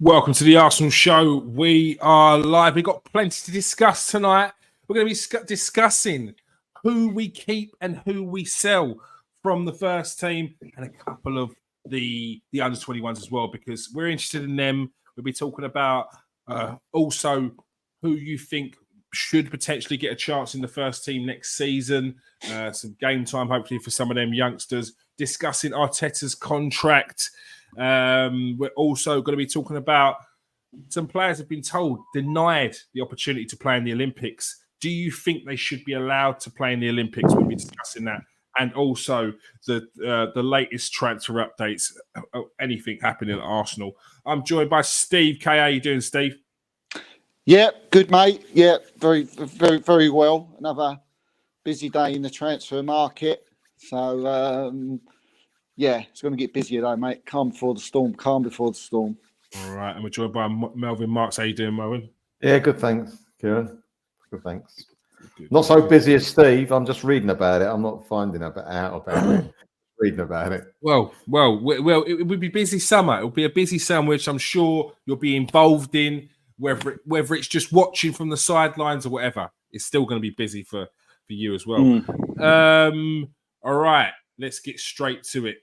Welcome to the Arsenal Show. We are live. We've got plenty to discuss tonight. We're going to be discussing who we keep and who we sell from the first team and a couple of the under-21s as well, because we're interested in them. We'll be talking about also who you think should potentially get a chance in the first team next season. Some game time, hopefully, for some of them youngsters. Discussing Arteta's contract. We're also going to be talking about some players have been denied the opportunity to play in the Olympics. Do you think they should be allowed to play in the Olympics? We'll be discussing that. And also the latest transfer updates, anything happening at Arsenal. I'm joined by Steve K. How are you doing, Steve? Yeah, good, mate. Yeah, very, very, very well. Another busy day in the transfer market. So, yeah, it's going to get busier though, mate. Calm before the storm. Calm before the storm. All right, and we're joined by Melvin Marks. How you doing, Melvin? Yeah, good, thanks, Kieran. Good, thanks. Good. Not so busy as Steve. I'm just reading about it. I'm not finding out about it. Reading about it. Well, it would be busy summer. It will be a busy summer, which I'm sure you'll be involved in, whether it's just watching from the sidelines or whatever. It's still going to be busy for you as well. All right, let's get straight to it.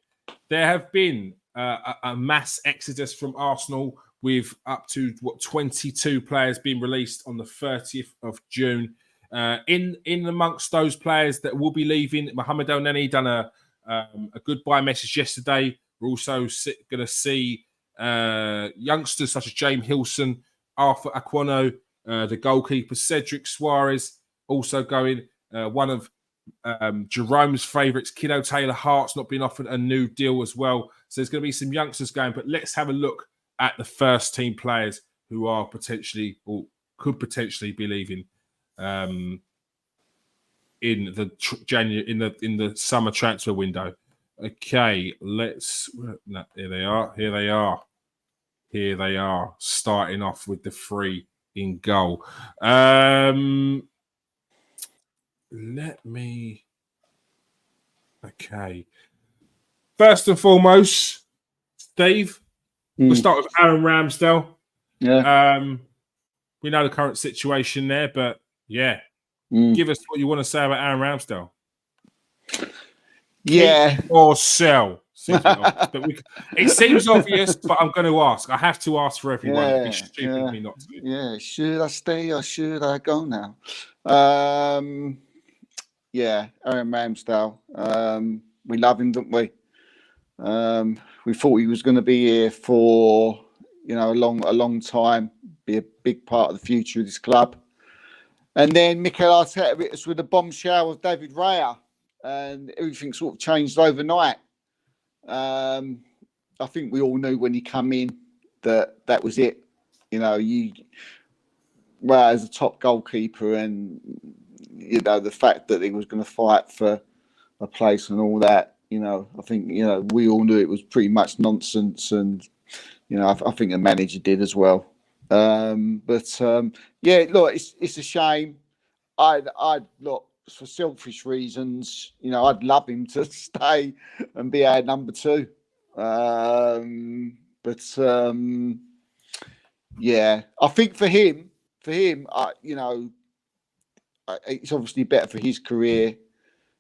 There have been a mass exodus from Arsenal with up to 22 players being released on the 30th of June. In amongst those players that will be leaving, Mohamed El Neni done a goodbye message yesterday. We're also going to see youngsters such as James Hilson, Arthur Aquino, the goalkeeper Cedric Suarez also going. One of Jerome's favourites, Kiddo Taylor-Hart's not been offered a new deal as well. So there's going to be some youngsters going, but let's have a look at the first team players who are potentially or could potentially be leaving in the January in the summer transfer window. Okay, here they are. Starting off with the three in goal. Okay. First and foremost, Steve, we'll start with Aaron Ramsdale. Yeah. We know the current situation there, but yeah. Give us what you want to say about Aaron Ramsdale. Yeah. Keep or sell. It seems obvious, but I'm going to ask. I have to ask for everyone. It'd be stupid of me not to. Yeah. Should I stay or should I go now? Yeah, Aaron Ramsdale. We love him, don't we? We thought he was going to be here for a long time, be a big part of the future of this club. And then Mikel Arteta hit us with a bombshell of David Raya, and everything sort of changed overnight. I think we all knew when he came in that was it. Raya's a top goalkeeper, and the fact that he was going to fight for a place and all that. I think we all knew it was pretty much nonsense, and I think the manager did as well. Yeah, look, it's a shame. I'd look, for selfish reasons, I'd love him to stay and be our number two. Yeah, I think for him, it's obviously better for his career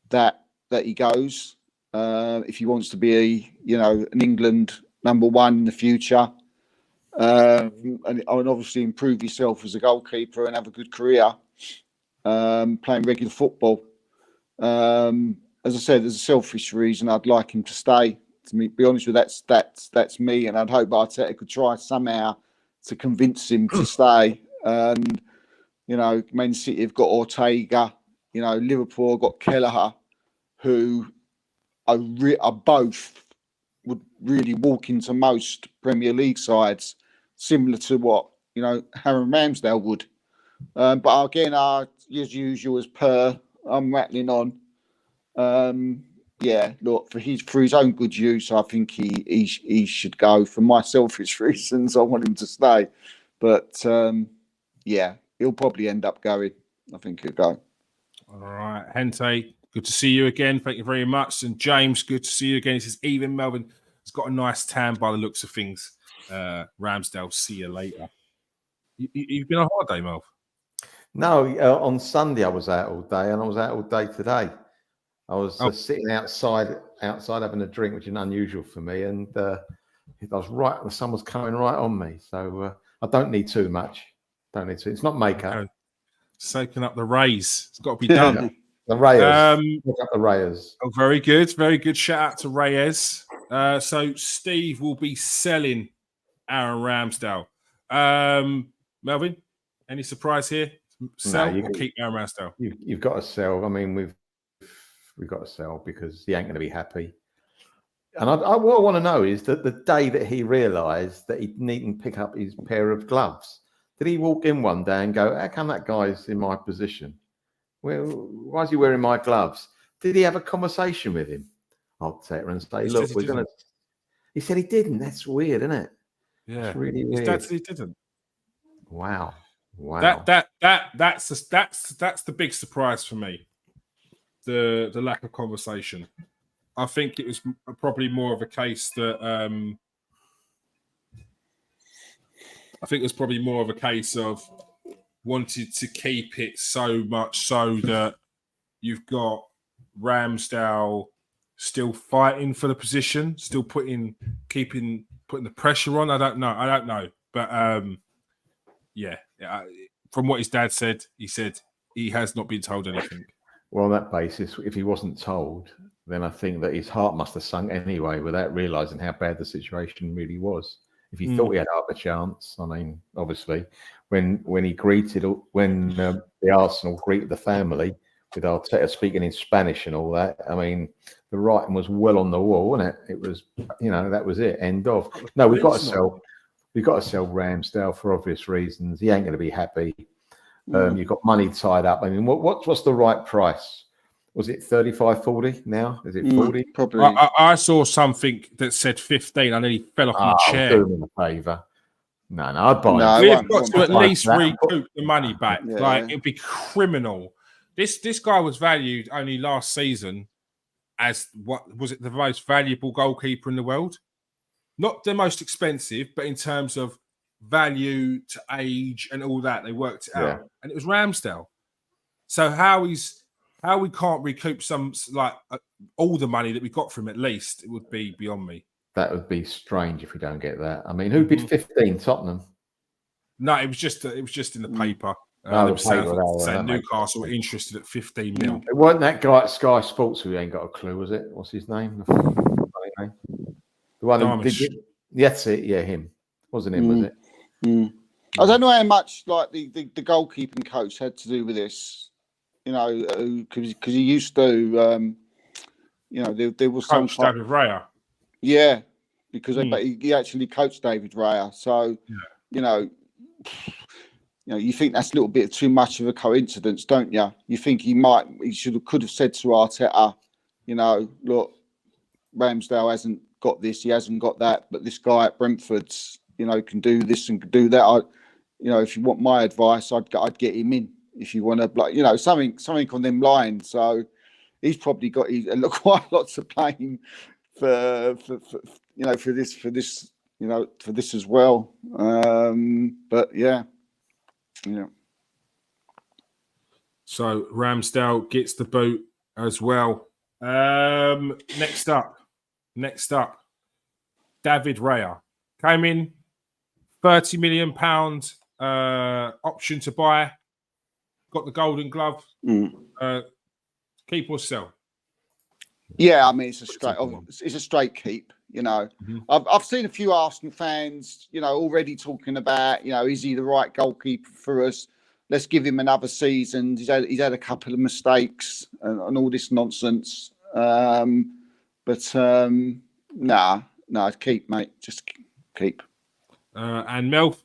that he goes. If he wants to be an England number one in the future, and obviously improve yourself as a goalkeeper and have a good career, playing regular football. As I said, there's a selfish reason I'd like him to stay. To be honest with you, that's me, and I'd hope Arteta could try somehow to convince him to stay. And Man City have got Ortega. Liverpool have got Kelleher, who are both would really walk into most Premier League sides, similar to what Aaron Ramsdale would. But again, as usual, as per, I'm rattling on. Yeah, look, for his own good use, I think he should go. For my selfish reasons, I want him to stay. But yeah, he'll probably end up going. I think he'll go. All right, Hente, good to see you again. Thank you very much. And James, good to see you again. He says, even Melvin He's got a nice tan by the looks of things. Ramsdale, see you later. You've been on holiday, Melv? No, on Sunday I was out all day, and I was out all day today. I was sitting outside having a drink, which is unusual for me, and I was right. The sun was coming right on me, so I don't need too much. Don't need to. It's not makeup. Soaking up the rays. It's got to be done. The Reyes. Look up the Reyes. Oh, very good. Very good. Shout out to Reyes. So Steve will be selling Aaron Ramsdale. Melvin, any surprise here? Sell or keep Aaron Ramsdale? You've got to sell. I mean, we've got to sell because he ain't going to be happy. And what I want to know is that the day that he realised that he needn't pick up his pair of gloves, did he walk in one day and go, how come that guy's in my position? Well, why is he wearing my gloves? Did he have a conversation with him? Arteta and say, look, we're going to... He said he didn't. That's weird, isn't it? Yeah. It's really weird. His dad said he didn't. Wow. That's the big surprise for me. The lack of conversation. I think it was probably more of a case that I think it was probably more of a case of wanted to keep it so much so that you've got Ramsdale still fighting for the position, still putting the pressure on. I don't know. But from what his dad said, he said he has not been told anything. Well, on that basis, if he wasn't told, then I think that his heart must have sunk anyway without realising how bad the situation really was. If he thought he had half a chance, I mean, obviously, when the Arsenal greeted the family with Arteta speaking in Spanish and all that, I mean, the writing was well on the wall, wasn't it? It was, that was it. End of. No, we've got to sell. We've got to sell Ramsdale for obvious reasons. He ain't going to be happy. You've got money tied up. I mean, what's the right price? Was it 35, 40 now? Is it 40? Probably. I saw something that said 15. I nearly fell off my chair. Do him a favour. No, I'd buy No, him. We've got to at least recoup the money back. Yeah. Like, it'd be criminal. This guy was valued only last season as what was it, the most valuable goalkeeper in the world? Not the most expensive, but in terms of value to age and all that, they worked it out. And it was Ramsdale. So how we can't recoup all the money that we got from him, at least, it would be beyond me. That would be strange if we don't get that. I mean, who bid 15? Tottenham? No, it was just in the paper. Newcastle were interested at 15 mil. It wasn't that guy at Sky Sports who ain't got a clue, was it? What's his name? The one who did it. That's it. Yeah, him. Wasn't him, was it? I don't know how much like the goalkeeping coach had to do with this. Because he used to, there was Coach David Raya. Yeah, because he actually coached David Raya. So, you think that's a little bit too much of a coincidence, don't you? You think he could have said to Arteta, look, Ramsdale hasn't got this, he hasn't got that, but this guy at Brentford's, can do this and can do that. If you want my advice, I'd get him in. If you want to, something on them lines. So he's probably got quite a lot to blame for this as well. But yeah. So Ramsdale gets the boot as well. Next up, David Raya came in, £30 million option to buy. Got the Golden Glove. Keep or sell? Yeah, I mean it's a straight keep. I've seen a few Arsenal fans, already talking about, is he the right goalkeeper for us? Let's give him another season. He's had a couple of mistakes and all this nonsense. No, keep, mate. Just keep. And Mel?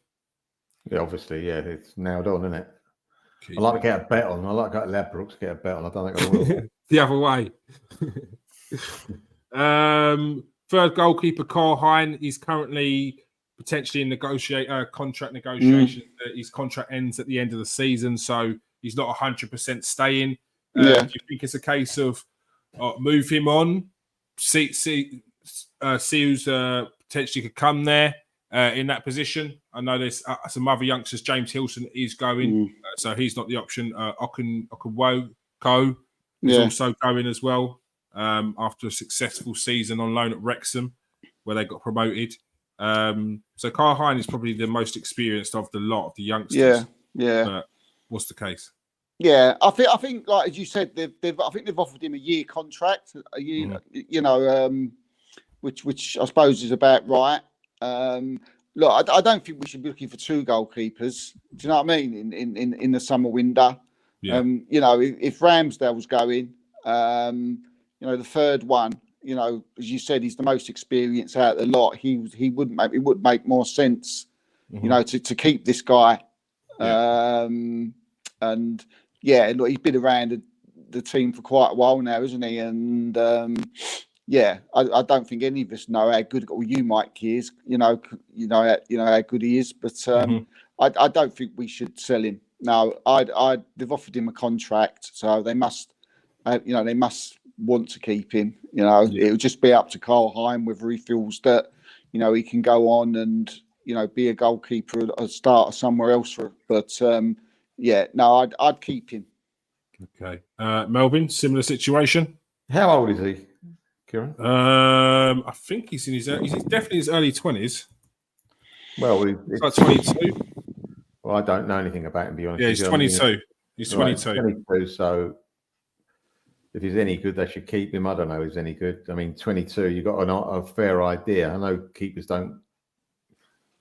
Yeah, obviously, it's nailed on, isn't it? I'd like to get a bet on. I like to go to Ladbrokes to get a bet on. I don't think I will. The other way. Third goalkeeper, Carl Hein. He's currently potentially in contract negotiations. His contract ends at the end of the season, so he's not 100% staying. Do you think it's a case of move him on, see see who's potentially could come there in that position. I know there's some other youngsters. James Hilson is going, so he's not the option. Okunwoko is also going as well after a successful season on loan at Wrexham, where they got promoted. So Kyle Hine is probably the most experienced of the lot of the youngsters. Yeah. But what's the case? Yeah, I think, like as you said, they've offered him a year contract, which I suppose is about right. Look, I don't think we should be looking for 2 goalkeepers. Do you know what I mean? In the summer window, if Ramsdale was going, the third one, as you said, he's the most experienced out of the lot. It would make more sense, to keep this guy. And look, he's been around the team for quite a while now, isn't he? And I don't think any of us know how good, or you, Mike, he is. You know how good he is. But I don't think we should sell him. No, they've offered him a contract, so they must, they must want to keep him. It'll just be up to Carl Hine whether he feels that he can go on and be a goalkeeper, a starter somewhere else. But I'd keep him. Okay, Melvin, similar situation. How old is he, Kieran? I think he's in he's definitely his early 20s. Well, it's like 22. Well, I don't know anything about him, to be honest. Yeah, he's 22. He's 22. Right, 22. So if he's any good, they should keep him. I don't know if he's any good. I mean, 22, you've got a fair idea. I know keepers don't,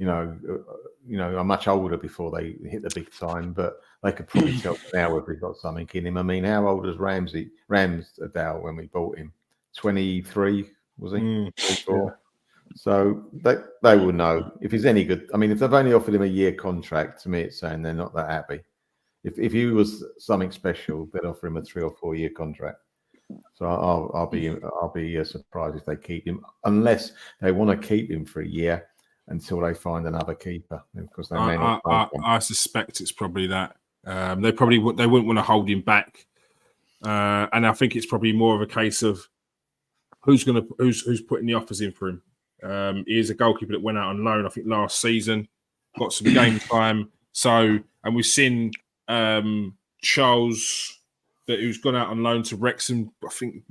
are much older before they hit the big time, but they could probably tell now if he's got something in him. I mean, how old is Ramsdale when we bought him? 23, was he? 24. So they will know if he's any good. I mean, if they've only offered him a year contract, to me, it's saying they're not that happy. If he was something special, they'd offer him a 3 or 4 year contract. So I'll be surprised if they keep him, unless they want to keep him for a year until they find another keeper. Because they may not. I suspect it's probably that. They wouldn't want to hold him back, and I think it's probably more of a case of who's putting the offers in for him. He is a goalkeeper that went out on loan, I think, last season, got some game time. So, and we've seen Charles, who's gone out on loan to Wrexham. I think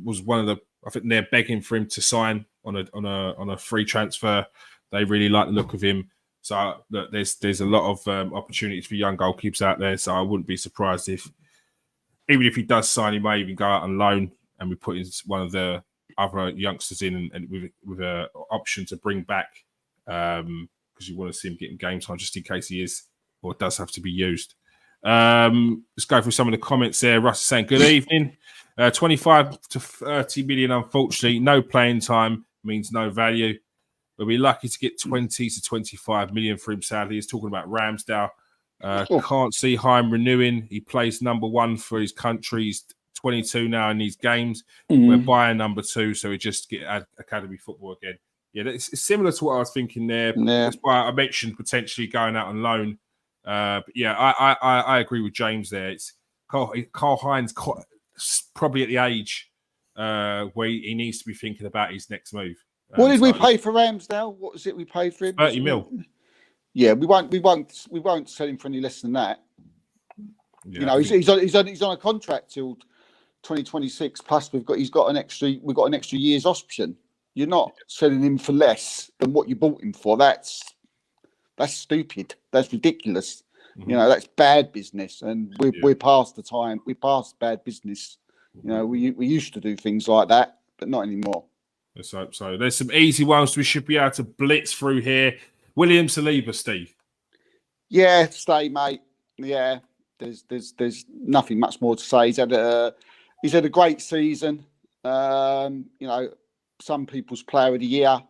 they're begging for him to sign on a free transfer. They really like the look of him. So there's a lot of opportunities for young goalkeepers out there. So I wouldn't be surprised even if he does sign, he may even go out on loan and we put in one of the other youngsters in and with an option to bring back because you want to see him getting game time just in case he is or does have to be used. Let's go through some of the comments there. Russ is saying, good evening. 25 to 30 million, unfortunately. No playing time means no value. We'll be lucky to get 20 to 25 million for him, sadly. He's talking about Ramsdale. Can't see Hine renewing. He plays number 1 for his country. He's 22 now in these games. We're buying number 2, so we just get academy football again. Yeah, it's similar to what I was thinking there. Yeah. That's why I mentioned potentially going out on loan. But yeah, I agree with James there. It's Carl Hine's probably at the age where he needs to be thinking about his next move. What did we pay for Ramsdale? What was it we paid for him? 30 mil. Yeah, we won't sell him for any less than that. Yeah, he's on a contract till 2026. Plus, we've got an extra year's option. You're not selling him for less than what you bought him for. That's stupid. That's ridiculous. Mm-hmm. That's bad business, and we're past the time. We're past bad business. We used to do things like that, but not anymore. Let's hope so. There's some easy ones we should be able to blitz through here. William Saliba, Steve. Yeah, stay, mate. Yeah, there's nothing much more to say. He's had a great season. Some people's player of the year.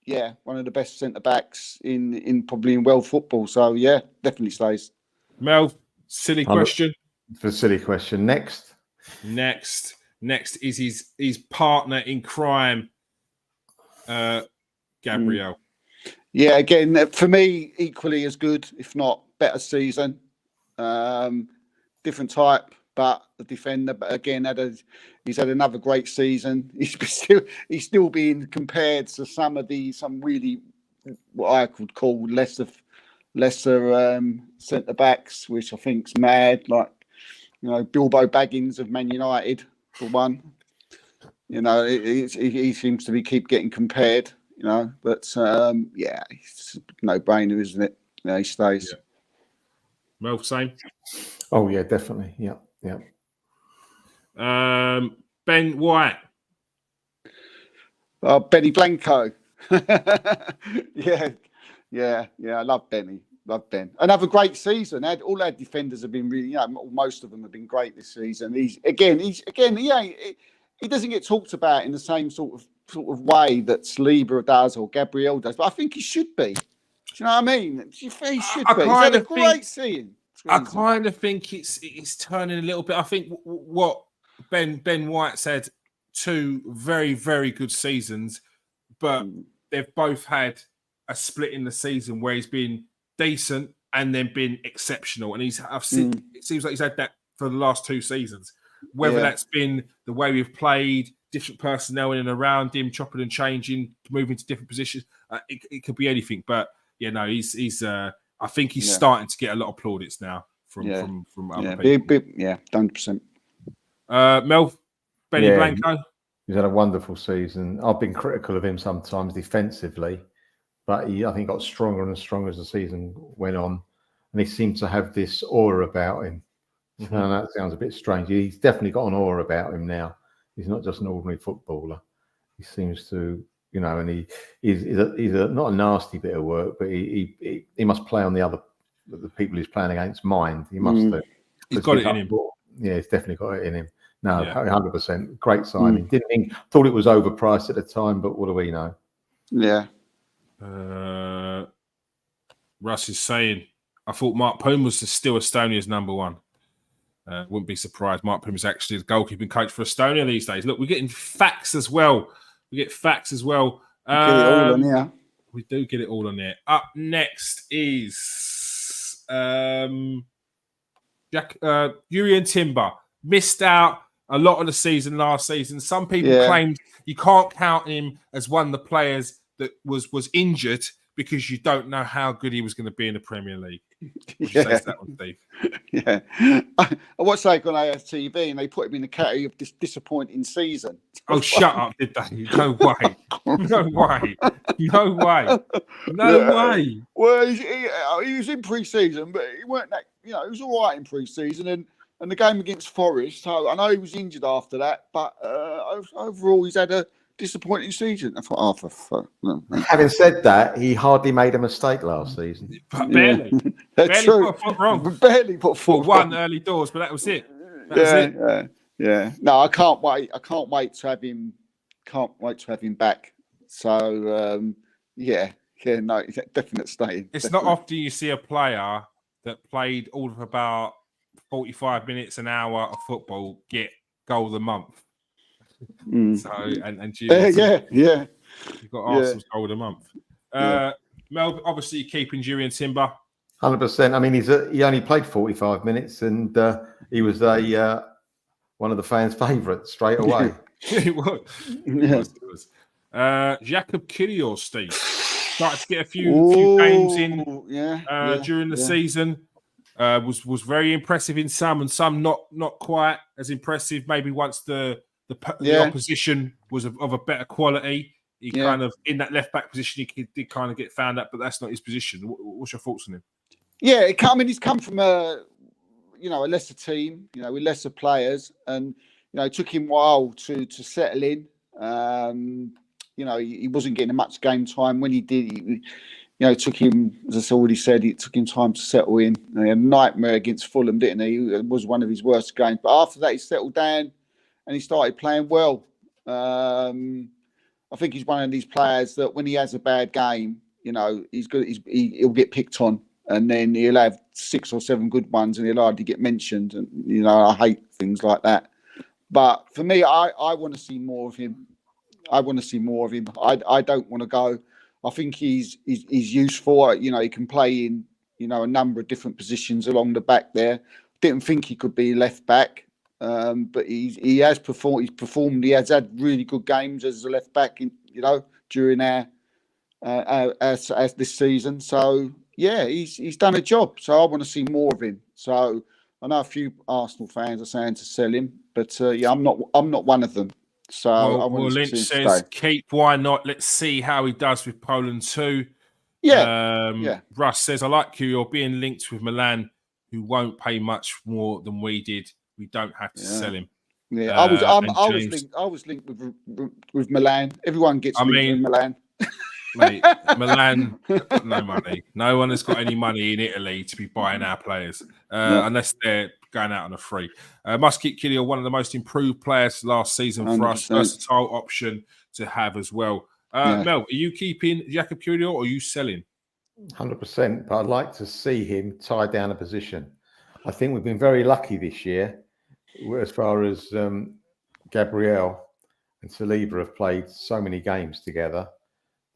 Yeah, one of the best centre backs in world football. So yeah, definitely stays. Mel, silly question. For silly question. Next is his partner in crime, Gabriel. Yeah, again, for me, equally as good, if not better season. Different type, but the defender, but again, he's had another great season. He's still being compared to some really what I could call lesser centre backs, which I think's mad. Like, Bilbo Baggins of Man United for one. He seems to keep getting compared. But it's a no-brainer, isn't it? He stays. Yeah. Well, same. Oh yeah, definitely. Yeah. Ben White. Benny Blanco. Yeah. I love Benny. Love Ben. Another great season. All our defenders have been really, most of them have been great this season. He doesn't get talked about in the same sort of way that Saliba does or Gabriel does, but I think he should be. Do you know what I mean? He should be. He's had a great season. I kind of think it's turning a little bit. I think what Ben White said, 2 very, very good seasons, but they've both had a split in the season where he's been decent and then been exceptional. And it seems like he's had that for the last 2 seasons. Whether that's been the way we've played, different personnel in and around him, chopping and changing, moving to different positions, it could be anything. But he's. I think he's starting to get a lot of plaudits now from other people. 100%. Mel, Benny Blanco. He's had a wonderful season. I've been critical of him sometimes defensively, but I think got stronger and stronger as the season went on, and he seemed to have this aura about him. Mm-hmm. And that sounds a bit strange. He's definitely got an aura about him now. He's not just an ordinary footballer. He seems to, and he's not a nasty bit of work, but he must play on the people he's playing against mind. He must do. He's got it in him. Yeah, he's definitely got it in him. No, 100%. Great signing. Thought it was overpriced at the time, but what do we know? Yeah. Russ is saying, I thought Mark Poon was still Estonia's number 1. Wouldn't be surprised. Mark Poon is actually the goalkeeping coach for Estonia these days. Look, we're getting facts as well. We get facts as well. Get it all on here. We do get it all on there. Up next is Jurrien Timber. Missed out a lot of the season last season. Some people claimed you can't count him as one of the players that was injured because you don't know how good he was going to be in the Premier League. Would you say to that one, Steve? Yeah. I watched that on AFTV and they put him in the category of disappointing season. Oh, shut up, did they? No way. No way. No way. No way. Well, he was in pre-season, but he weren't that, he was all right in pre-season and the game against Forest. So I know he was injured after that, but overall he's had a disappointing season. I thought, for fuck. No. Having said that, he hardly made a mistake last season. Barely. That's barely true. put a foot wrong. Barely put a foot wrong. One early doors, but that was it. Yeah. No, I can't wait. I can't wait to have him. Can't wait to have him back. So no, definite staying. It's not often you see a player that played all of about 45 minutes an hour of football get goal of the month. So and you you've got Arsenal's goal of the month. Mel, obviously keeping Jurrien Timber. 100%. I mean, he only played 45 minutes, and he was one of the fans' favourites straight away. It was. It was. Jakub Kyrgios, Steve, started to get a few games in during the season. Was very impressive in some, and some not quite as impressive. Maybe once the opposition was of a better quality, he kind of in that left back position he did kind of get found out, but that's not his position. What's your thoughts on him? Yeah, he's come from a lesser team, with lesser players, and it took him a while to settle in. He wasn't getting much game time. When he did, it took him, as I already said, it took him time to settle in. He had a nightmare against Fulham, didn't he? It was one of his worst games. But after that, he settled down and he started playing well. I think he's one of these players that when he has a bad game, he's good. He'll get picked on, and then he'll have 6 or 7 good ones, and he'll hardly get mentioned. And I hate things like that. But for me, I want to see more of him. I don't want to go. I think he's useful. He can play in a number of different positions along the back there. Didn't think he could be left back, but he has performed. He's performed. He has had really good games as a left back, during our this season. So yeah, he's done a job. So I want to see more of him. So I know a few Arsenal fans are saying to sell him, but I'm not one of them. So I want to Lynch see him says stay. keep. Why not? Let's see how he does with Poland too. Yeah. Russ says, I like Kyrgios being linked with Milan, who won't pay much more than we did. We don't have to sell him. Yeah, I was linked with Milan. Everyone gets linked with Milan. Mate, Milan got no money. No one has got any money in Italy to be buying our players, unless they're going out on a free. Must keep Kyrgios one of the most improved players last season 100%. For us. Versatile option to have as well. Mel, are you keeping Jakub Kyrgios or are you selling? 100%, but I'd like to see him tie down a position. I think we've been very lucky this year as far as Gabriel and Saliba have played so many games together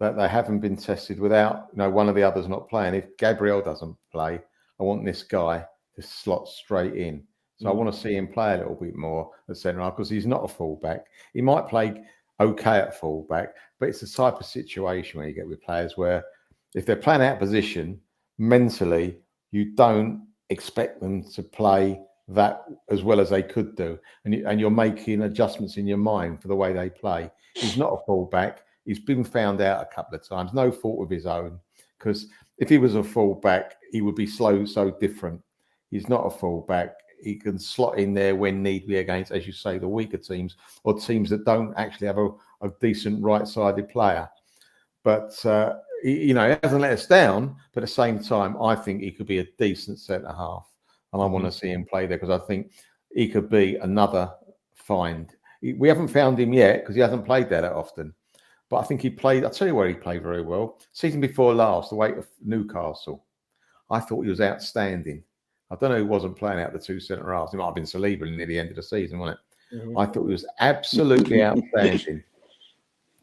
that they haven't been tested without one of the others not playing. If Gabriel doesn't play, I want this guy to slot straight in. So I want to see him play a little bit more at centre half because he's not a fullback. He might play okay at fullback, but it's the type of situation where you get with players where if they're playing out of position, mentally, you don't expect them to play that as well as they could do. And you're making adjustments in your mind for the way they play. He's not a fullback. He's been found out a couple of times, no fault of his own, because if he was a fullback, he would be so different. He's not a fullback. He can slot in there when need be against, as you say, the weaker teams or teams that don't actually have a decent right-sided player. But, he hasn't let us down. But at the same time, I think he could be a decent centre-half. And I want to see him play there because I think he could be another find. We haven't found him yet because he hasn't played there that often. But I think he played, I'll tell you where he played very well. Season before last, away at Newcastle. I thought he was outstanding. I don't know who wasn't playing out the two centre-halves. It might have been Saliba near the end of the season, wasn't it? Mm-hmm. I thought he was absolutely outstanding.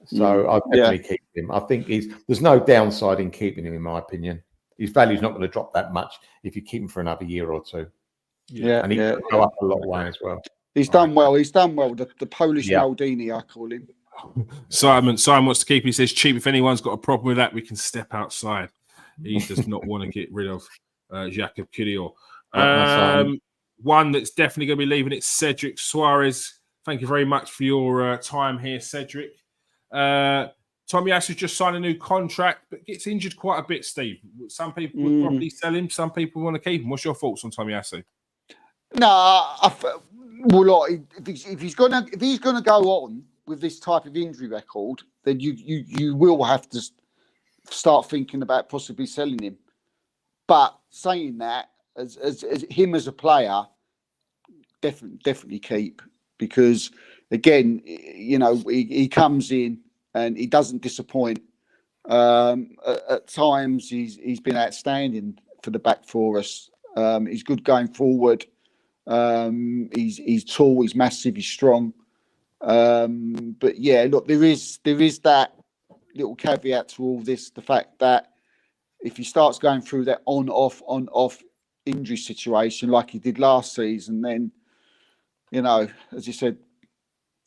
So I'd definitely keep him. I think there's no downside in keeping him, in my opinion. His value's not going to drop that much if you keep him for another year or two. And he can go up a lot way as well. He's done well. He's done well. The Polish Maldini, I call him. Simon wants to keep. He says, cheap. If anyone's got a problem with that, we can step outside. He does not want to get rid of Jakub Kyrgios. One that's definitely going to be leaving, it's Cedric Suarez. Thank you very much for your time here, Cedric. Tomiyasu just signed a new contract, but gets injured quite a bit, Steve. Some people would probably sell him. Some people want to keep him. What's your thoughts on Tomiyasu? If he's gonna go on with this type of injury record, then you will have to start thinking about possibly selling him. But saying that, as him as a player, definitely keep, because again, he comes in and he doesn't disappoint. At times, he's been outstanding for the back for us. He's good going forward. He's tall, he's massive, he's strong. But yeah, look, there is that little caveat to all this: the fact that if he starts going through that on-off injury situation like he did last season, then as you said,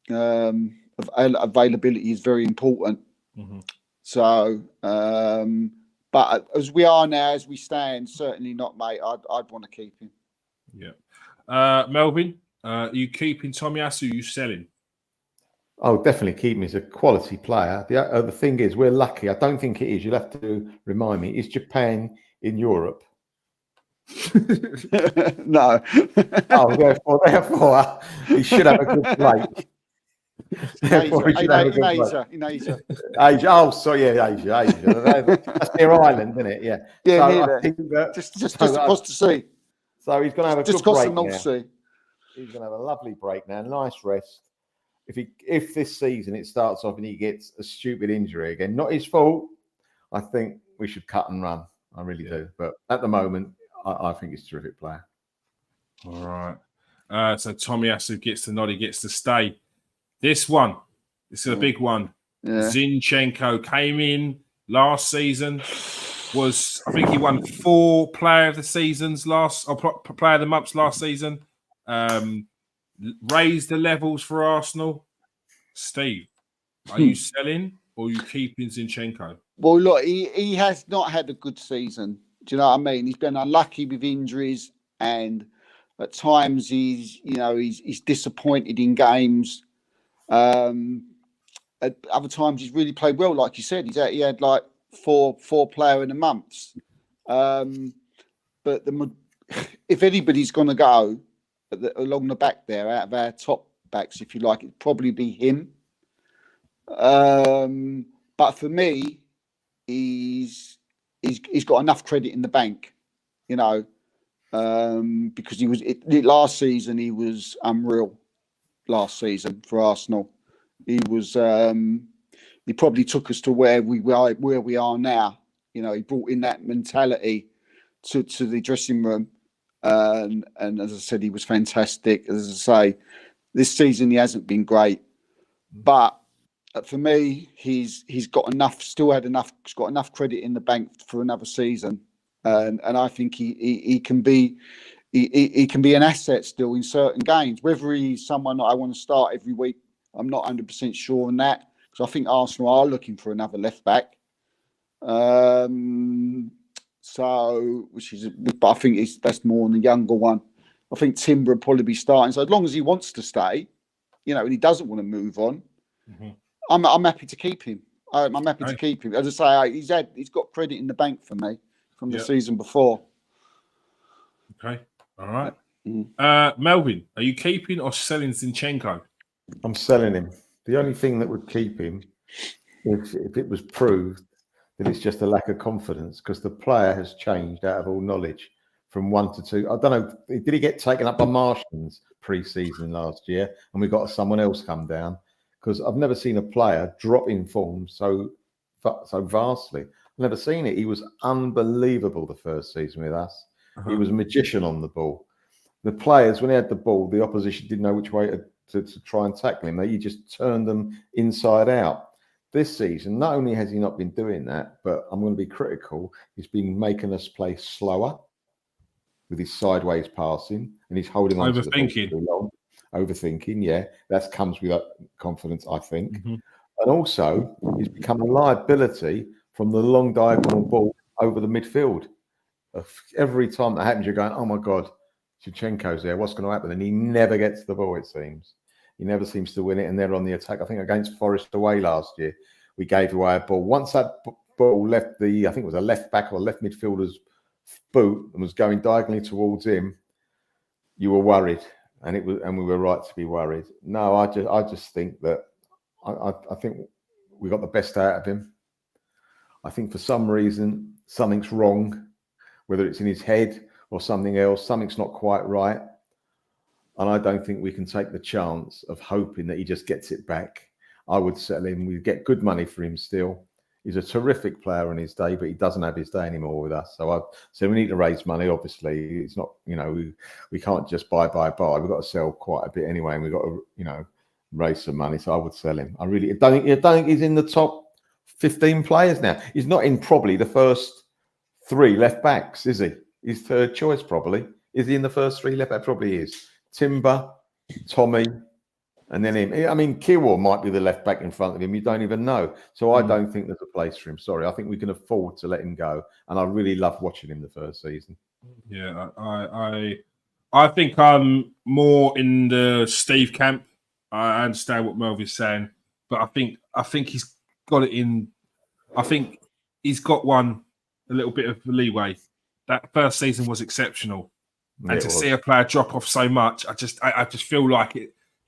availability is very important. Mm-hmm. So, but as we are now, as we stand, certainly not, mate. I'd want to keep him. Yeah, Melvin, you keeping Tomiyasu? You selling? Oh, definitely keep him. He's a quality player. The thing is, we're lucky. I don't think it is. You'll have to remind me. Is Japan in Europe? No. Oh, therefore, he should have a good break. In Asia. Asia. Oh, sorry, Asia. That's their island, isn't it? Yeah. Yeah, I think that, just across the sea. So he's going to have a just good break the North Sea. He's going to have a lovely break now. Nice rest. If this season it starts off and he gets a stupid injury again, not his fault, I think we should cut and run. I really do. But at the moment, I think he's a terrific player. All right. So Tomiyasu gets the nod. He gets to stay. This is a big one. Yeah. Zinchenko came in last season. I think he won 4 Player of the Seasons Player of the Months last season. raise the levels for Arsenal. Steve, are you selling or are you keeping Zinchenko? Well, look, he has not had a good season. Do you know what I mean? He's been unlucky with injuries, and at times he's disappointed in games. At other times he's really played well, like you said. He had like four player in a month. But if anybody's going to go along the back there, out of our top backs, if you like, it'd probably be him. But for me, he's got enough credit in the bank, because last season he was unreal. Last season for Arsenal, he was. He probably took us to where we are now. He brought in that mentality to the dressing room, and as I said, he was fantastic. As I say, this season he hasn't been great, but for me, he's got enough. He's got enough credit in the bank for another season, and I think he can be an asset still in certain games. Whether he's someone that I want to start every week, I'm not 100% sure on that, because I think Arsenal are looking for another left back. But I think that's more on the younger one. I think Timber will probably be starting. So as long as he wants to stay, and he doesn't want to move on. Mm-hmm. I'm happy to keep him. I'm happy to keep him. As I say, he's got credit in the bank for me from the season before. Okay, all right. Melvin, are you keeping or selling Zinchenko? I'm selling him. The only thing that would keep him, if it was proved that it's just a lack of confidence, because the player has changed out of all knowledge from 1 to 2. I don't know. Did he get taken up by Martians pre-season last year, and we got someone else come down? Because I've never seen a player drop in form so vastly. I've never seen it. He was unbelievable the first season with us. Uh-huh. He was a magician on the ball. The players, when he had the ball, the opposition didn't know which way to try and tackle him. He just turned them inside out. This season, not only has he not been doing that, but I'm going to be critical, he's been making us play slower with his sideways passing, and he's holding on to the ball too long. Overthinking, yeah, that comes with confidence, I think. Mm-hmm. And also, he's become a liability from the long diagonal ball over the midfield. Every time that happens, you're going, oh my God, Zinchenko's there, what's going to happen? And he never gets the ball, it seems. He never seems to win it, and they're on the attack. I think against Forest away last year, we gave away a ball. Once that ball left I think it was a left back or left midfielder's boot and was going diagonally towards him, you were worried. And we were right to be worried. No, I just think that I think we got the best out of him. I think for some reason something's wrong, whether it's in his head or something else. Something's not quite right, and I don't think we can take the chance of hoping that he just gets it back. I would settle him. We get good money for him still. He's a terrific player in his day, but he doesn't have his day anymore with us. So we need to raise money. Obviously, it's not, we can't just buy. We've got to sell quite a bit anyway, and we've got to, raise some money. So I would sell him. I really don't think he's in the top 15 players now. He's not in probably the first 3 left backs, is he? His third choice probably. Is he in the first 3 left backs? Probably is. Timber, Tommy, and then him. I mean, Kiwor might be the left back in front of him. You don't even know. So I don't think there's a place for him. Sorry. I think we can afford to let him go. And I really loved watching him the first season. Yeah, I think I'm more in the Steve camp. I understand what Melvin's saying, but I think he's got it in. I think he's got a little bit of leeway. That first season was exceptional. And to see a player drop off so much, I just feel like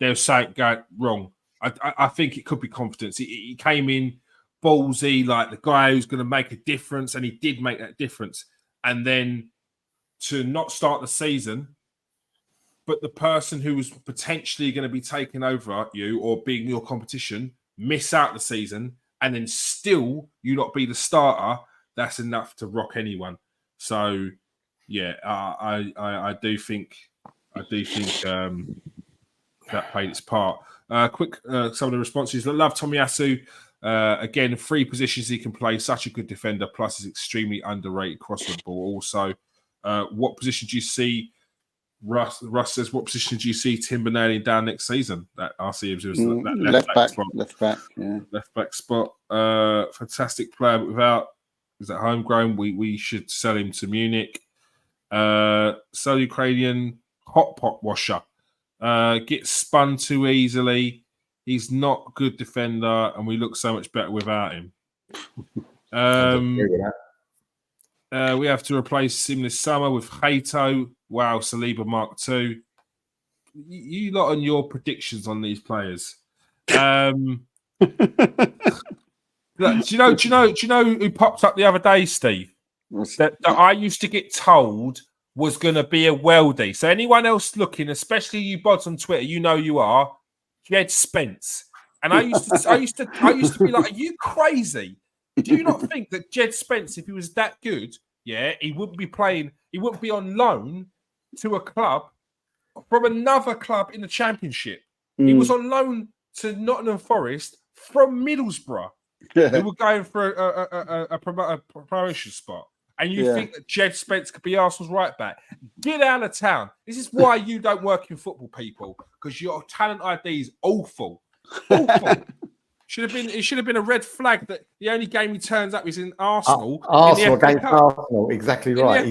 there's something going wrong. I think it could be confidence. He came in ballsy, like the guy who's going to make a difference, and he did make that difference. And then to not start the season, but the person who was potentially going to be taking over you or being your competition miss out the season, and then still you not be the starter, that's enough to rock anyone. So, yeah, I do think that played its part. Quick, some of the responses. I love Tomiyasu. Again, 3 positions he can play. Such a good defender. Plus, he's extremely underrated cross the ball. Also, what position do you see Russ says, what position do you see Timber nailing down next season? That I see him as that left back spot. Left back, yeah. Left back spot. Fantastic player, but without is that homegrown, we should sell him to Munich. Sell Ukrainian hot pot washer. Gets spun too easily. He's not a good defender, and we look so much better without him. We have to replace him this summer with Hato. Wow, Saliba Mark II. You lot on your predictions on these players. Look, do you know who popped up the other day, Steve? That I used to get told was going to be a worldie. So anyone else looking, especially you bods on Twitter, you know you are Jed Spence. And I used to be like, are you crazy? Do you not think that Jed Spence, if he was that good, he wouldn't be playing, he wouldn't be on loan to a club from another club in the Championship. He was on loan to Nottingham Forest from Middlesbrough. Who were going for a promotion spot. And you think that Jed Spence could be Arsenal's right back? Get out of town. This is why you don't work in football, people, because your talent ID is awful. Awful. It should have been a red flag that the only game he turns up is in Arsenal. Arsenal against Arsenal, exactly right.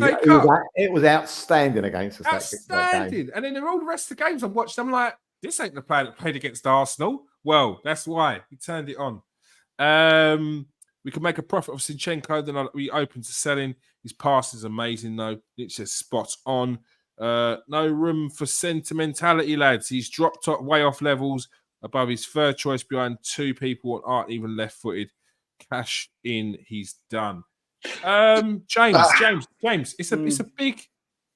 It was outstanding against us. Outstanding. And then all the rest of the games I've watched, I'm like, this ain't the player that played against Arsenal. Well, that's why he turned it on. We can make a profit of Zinchenko, then we open to selling. His pass is amazing, though. It's just spot on. No room for sentimentality, lads. He's dropped way off levels above his third choice behind two people that aren't even left-footed. Cash in, he's done. James, it's a big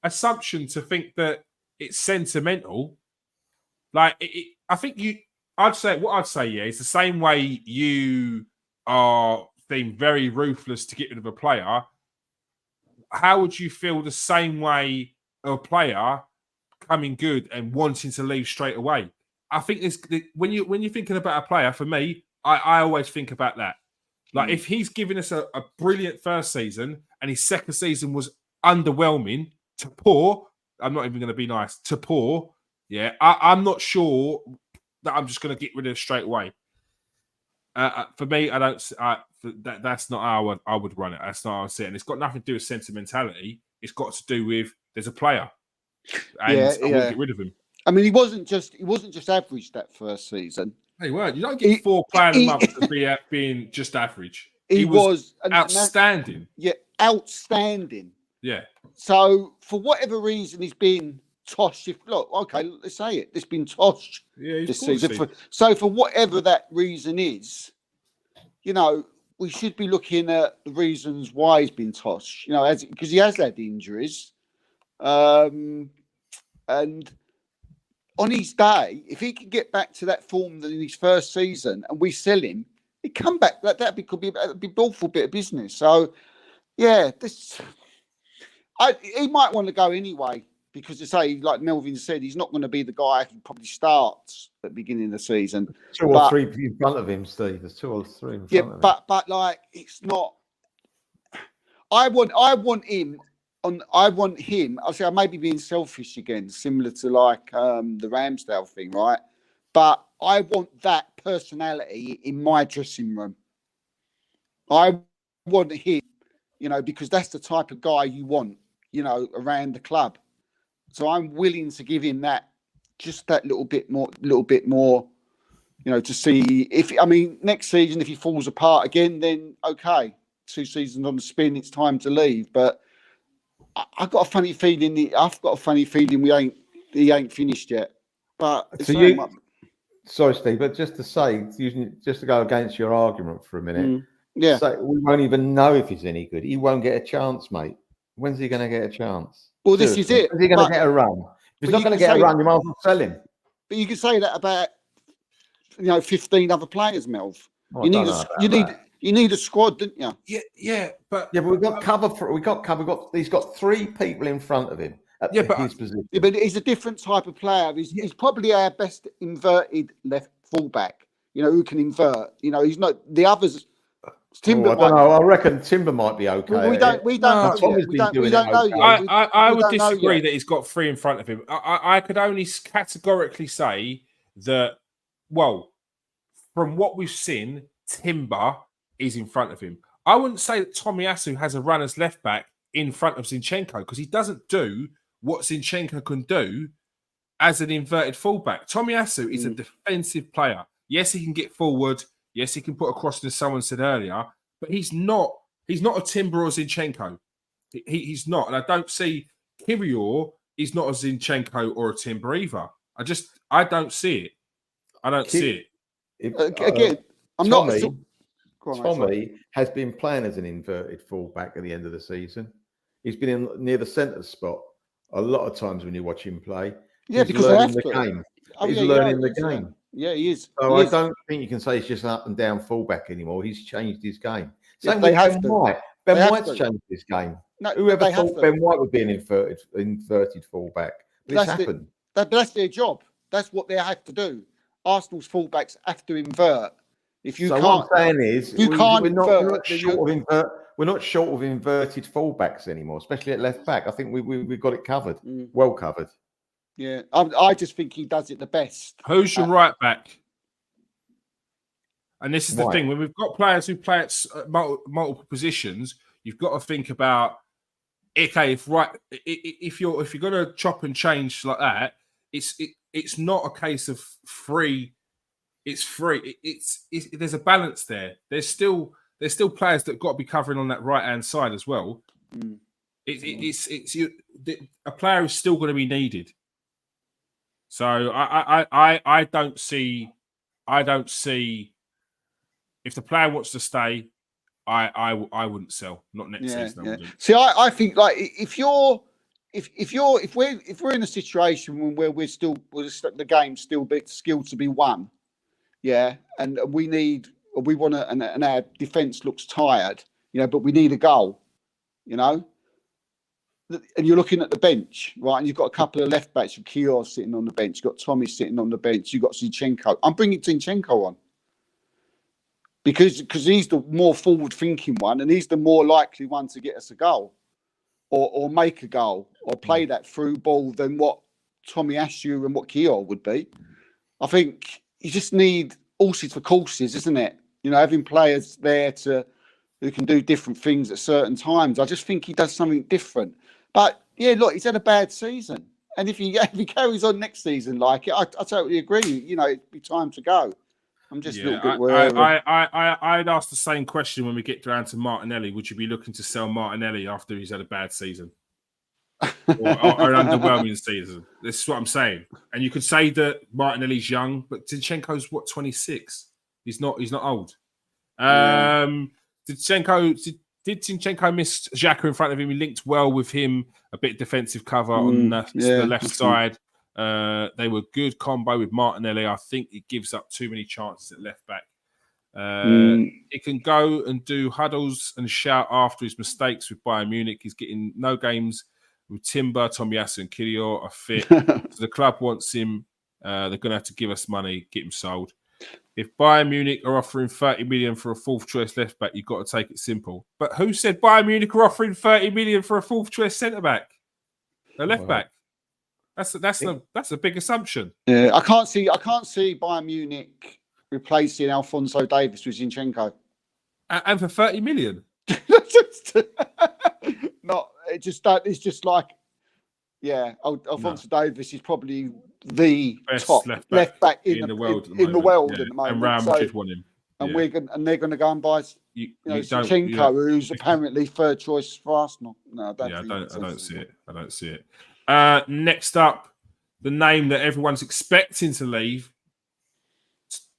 assumption to think that it's sentimental. Like, I think I'd say it's the same way you are being very ruthless to get rid of a player. How would you feel the same way a player coming good and wanting to leave straight away? I think when you're thinking about a player, for me, I always think about that. Like, if he's giving us a brilliant first season and his second season was underwhelming to poor, I'm not even going to be nice, to poor, I'm not sure that I'm just going to get rid of it straight away. For me, I don't. That's not how I would run it. That's not how I see it. And it's got nothing to do with sentimentality. It's got to do with there's a player, and I want to get rid of him. I mean, he wasn't just average that first season. He weren't. You don't get £4 a month to be being just average. He was outstanding. Outstanding. Yeah. So for whatever reason, he's been toshed. Let's say it. It's been toshed this season. So for whatever that reason is, we should be looking at the reasons why he's been toshed. Because he has had injuries, and on his day, if he could get back to that form in his first season, and we sell him, he'd come back. That'd be an awful bit of business. So, he might want to go anyway. Because to say, like Melvin said, he's not going to be the guy who probably starts at the beginning of the season. Two or three in front of him, Steve. There's 2 or 3 in front of him. But like, it's not. I want him. I'll say I may be being selfish again, similar to like the Ramsdale thing, right? But I want that personality in my dressing room. I want him, because that's the type of guy you want, around the club. So I'm willing to give him just that little bit more, to see next season, if he falls apart again, then okay, 2 seasons on the spin, it's time to leave. But I've got a funny feeling he ain't finished yet. But sorry, Steve, but just to say, just to go against your argument for a minute, so we won't even know if he's any good. He won't get a chance, mate. When's he going to get a chance? Well, this is it. Is he going to get a run? If he's not going to get a run, you might as well sell him. But you can say that about 15 other players, Melv. You need a squad, didn't you? But we've got cover. He's got 3 people in front of him at his position. Yeah, but he's a different type of player. He's probably our best inverted left fullback. Who can invert. He's not the others. Timber I don't know. I reckon Timber might be okay. We don't know yet. We don't know yet. I would don't know disagree yet. that he's got 3 in front of him. I could only categorically say that, well, from what we've seen, Timber is in front of him. I wouldn't say that Tomiyasu has a run as left back in front of Zinchenko because he doesn't do what Zinchenko can do as an inverted fullback. Tomiyasu is a defensive player. Yes, he can get forward. Yes, he can put a cross, as someone said earlier, but he's not a Timber or Zinchenko. He's not. And I don't see Kirior is not a Zinchenko or a Timber either. I don't see it. I don't see it. Again, I'm Tommy, not. Tommy has been playing as an inverted fullback at the end of the season. He's been near the centre spot a lot of times when you watch him play. Yeah, he's because learning the game. He's learning the game. Yeah, he is. So I don't think you can say he's just an up and down fullback anymore. He's changed his game. Same they with have Ben to. White. Ben White's changed his game. No, Whoever thought Ben White would be an inverted fullback? But it's happened. That's their job. That's what they have to do. Arsenal's fullbacks have to invert. If you so can't, what I'm saying is, we're not short of inverted fullbacks anymore, especially at left back. I think we've got it covered, well covered. Yeah, I just think he does it the best. Who's your right back? And this is the thing: when we've got players who play at multiple positions, you've got to think about, okay, if you're going to chop and change like that, it's not a case of free. It's free. There's a balance there. There's still players that got to be covering on that right hand side as well. A player is still going to be needed. So I don't see if the player wants to stay, I wouldn't sell. Not next season. I wouldn't. See, I think like if we're in a situation where the game's still still to be won, and we want to, and our defence looks tired, but we need a goal, and you're looking at the bench, right? And you've got a couple of left backs, with Kior sitting on the bench, you've got Tommy sitting on the bench, you've got Zinchenko. I'm bringing Zinchenko on because he's the more forward-thinking one, and he's the more likely one to get us a goal, or make a goal, or play that through ball than what Tomiyasu and what Kior would be. I think you just need horses for courses, isn't it? Having players there who can do different things at certain times. I just think he does something different. But yeah, look, he's had a bad season, and if he carries on next season like it, I totally agree. It'd be time to go. I'm just a little bit worried. I'd ask the same question when we get down to Martinelli. Would you be looking to sell Martinelli after he's had a bad season or an underwhelming season? This is what I'm saying. And you could say that Martinelli's young, but Zinchenko's 26. He's not old. Did Zinchenko miss Xhaka in front of him? He linked well with him, a bit defensive cover on the left side. They were good combo with Martinelli. I think it gives up too many chances at left back. He can go and do huddles and shout after his mistakes with Bayern Munich. He's getting no games with Timber, Tomiyasu and Kirior are fit. So the club wants him. They're going to have to give us money, get him sold. If Bayern Munich are offering 30 million for a fourth choice left back, you've got to take it simple. But who said Bayern Munich are offering 30 million for a fourth choice centre back? A left back. That's a big assumption. Yeah, I can't see Bayern Munich replacing Alphonso Davies with Zinchenko. And for 30 million. It's just like, Alphonso Davies is probably the best top left back in the world at the moment. And Real Madrid want him. And they're going to go and buy Zinchenko, who's apparently third choice for Arsenal. No, I don't see it. I don't see it. Next up, the name that everyone's expecting to leave,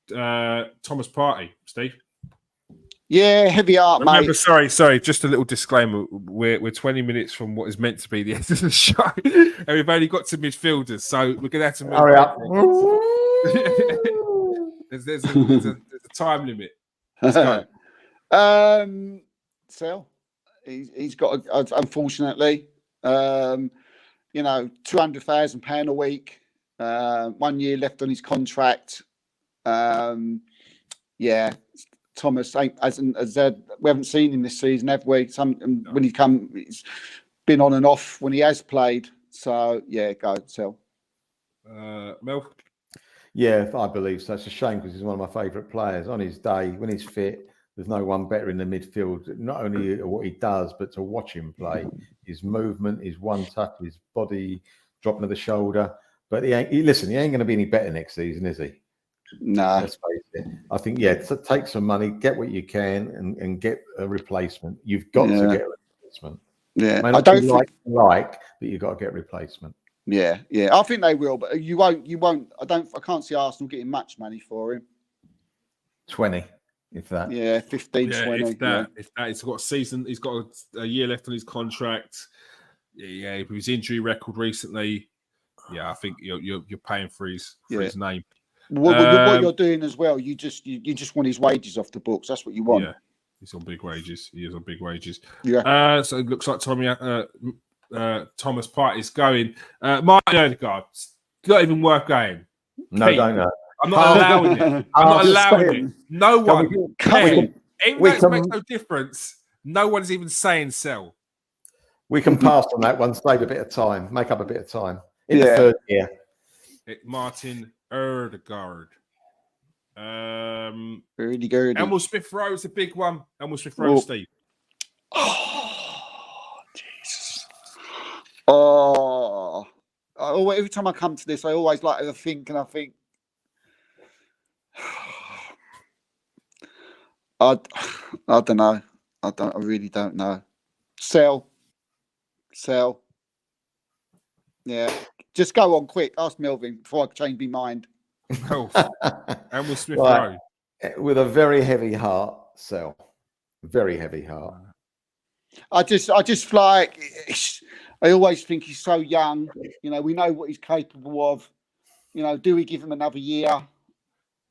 Thomas Partey, Steve. Yeah, heavy heart, mate. Sorry. Just a little disclaimer. We're 20 minutes from what is meant to be the end of the show, and we've only got to midfielders, so we're going to have to hurry up. there's a time limit. Let's go. Sell. He's got unfortunately, £200,000 a week. 1 year left on his contract. Thomas hasn't, we haven't seen him this season, have we? When he's been on and off when he has played. So yeah, go sell. Mel. Yeah, I believe so. It's a shame because he's one of my favourite players. On his day, when he's fit, there's no one better in the midfield. Not only what he does, but to watch him play. His movement, his one touch, his body dropping of the shoulder. But he ain't going to be any better next season, is he? Nah. Let's face it. I think, take some money, get what you can, and get a replacement. You've got to get a replacement. Yeah, I don't like, but you've got to get a replacement. Yeah. I think they will, but you won't. I can't see Arsenal getting much money for him. 20, if that. Yeah, 15, 20. If that, he's got a season. He's got a year left on his contract. Yeah, with his injury record recently. Yeah, I think you're paying for his name. What you're doing as well, you just want his wages off the books. That's what you want. Yeah, he's on big wages. He is on big wages. Yeah. So it looks like Thomas Partey's going. Martin Odegaard, not even worth going. No, don't know. I'm not allowing it. I'm not allowing it. No one. Even though it makes no difference, no one's even saying sell. We can pass on that one, save a bit of time, make up a bit of time. In the third year. Martin Odegaard. Odegaard. Emil Smith Rowe is a big one. Emil Smith Rowe, Steve. Oh, Jesus. Oh, every time I come to this, I always like to think, and I think, I don't know. I really don't know. Sell. Yeah. Just go on quick. Ask Melvin before I change my mind. Emil Smith Rowe. With a very heavy heart, sell. Very heavy heart. I just like. I always think he's so young. You know, we know what he's capable of. You know, do we give him another year?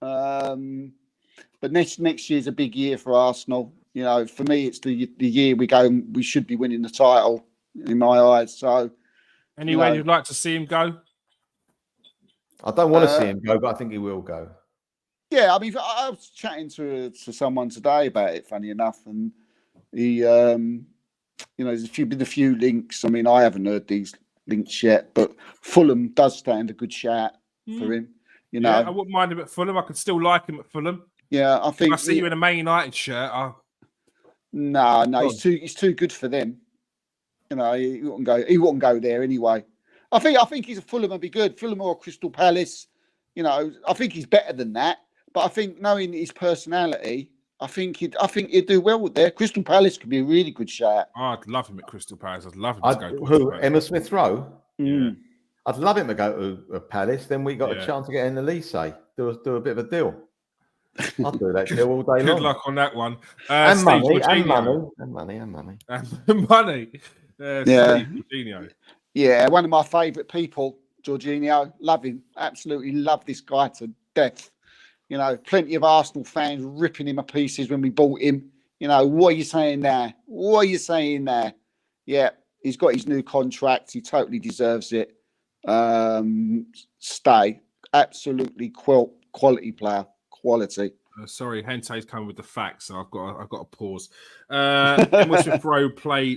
But next year's a big year for Arsenal. You know, for me, it's the year we should be winning the title in my eyes. So, anyway, you'd like to see him go? I don't want to see him go, but I think he will go. Yeah, I mean, I was chatting to someone today about it. Funny enough, and he, there's been a few links. I mean, I haven't heard these links yet, but Fulham does stand a good shout for him. You know, I wouldn't mind him at Fulham. I could still like him at Fulham. Yeah, I think. If I see you in a Man United shirt. No, he's too good for them. You know, he wouldn't go there anyway. I think he's a Fulham would be good. Fulham or Crystal Palace. You know, I think he's better than that. But I think knowing his personality, I think he'd do well with there. Crystal Palace could be a really good shout. Oh, I'd love him at Crystal Palace. I'd love him to go. Who? Emil Smith Rowe. Yeah. I'd love him to go to Palace. Then we got a chance to get in the Elise. Do a bit of a deal. I'll do that deal all day long. Good luck on that one. And Steve, money. Jorginho. Yeah, one of my favourite people, Jorginho. Love him. Absolutely love this guy to death. You know, plenty of Arsenal fans ripping him to pieces when we bought him. You know, what are you saying there? Yeah, he's got his new contract. He totally deserves it. Stay. Absolutely quality player. Quality. Sorry, Hente's coming with the facts, so I've got to pause. Emil Smith Rowe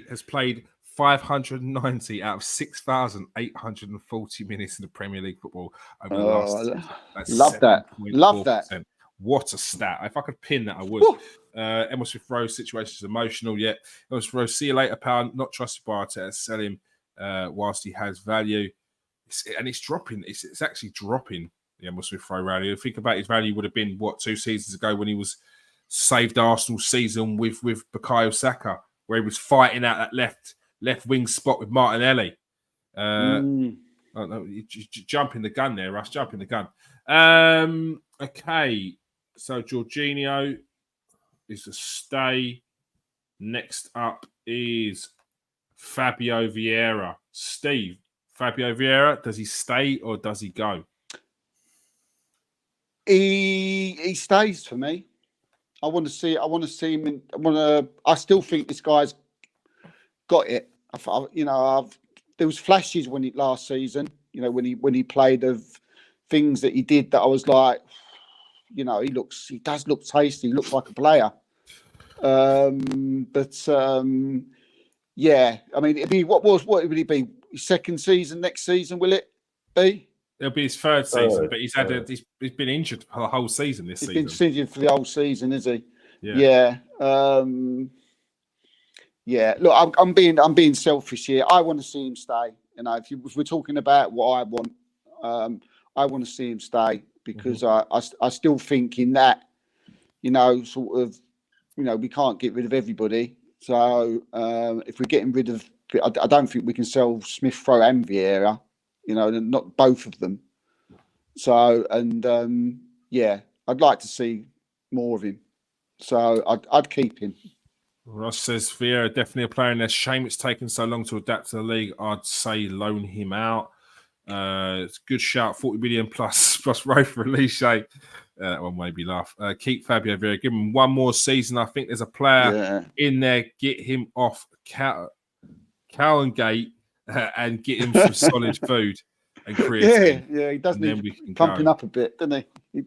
has played 590 out of 6,840 minutes in the Premier League football over the last. Love that. What a stat! If I could pin that, I would. Emil Smith Rowe's situation is emotional. Yet Emil Smith Rowe, see you later, pal. Not trusted by Arteta. Sell him whilst he has value, and it's dropping. It's actually dropping. The Emil Smith Rowe value. Think about his value would have been 2 seasons ago when he was saved Arsenal's season with Bukayo Saka, where he was fighting out that left wing spot with Martinelli. Jumping the gun there, Russ. Jumping the gun. Okay, so Jorginho is a stay. Next up is Fabio Vieira. Steve, Fabio Vieira, does he stay or does he go? He stays for me. I want to see him. I still think this guy's got it. There was flashes last season. You know, when he played of things that he did that I was like, he does look tasty. He looks like a player. Yeah, I mean, it'd be what would it be? His second season next season, will it be? It'll be his third season, but he's been injured for the whole season this season. He's been injured for the whole season, is he? Yeah. Yeah. Look, I'm being selfish here. I want to see him stay. If we're talking about what I want, I want to see him stay because I still think in that, sort of, we can't get rid of everybody. So if we're getting rid of, I don't think we can sell Smith Rowe and Vieira, not both of them. So, and I'd like to see more of him. So I'd keep him. Ross says Vieira definitely a player in there. Shame it's taken so long to adapt to the league. I'd say loan him out. It's a good shout. 40 million plus Rowe for Elise. That one made me laugh. Keep Fabio Vieira. Give him one more season. I think there's a player in there. Get him off Cowangate and get him some solid food and creatine. Yeah, he does need pumping up a bit, doesn't he?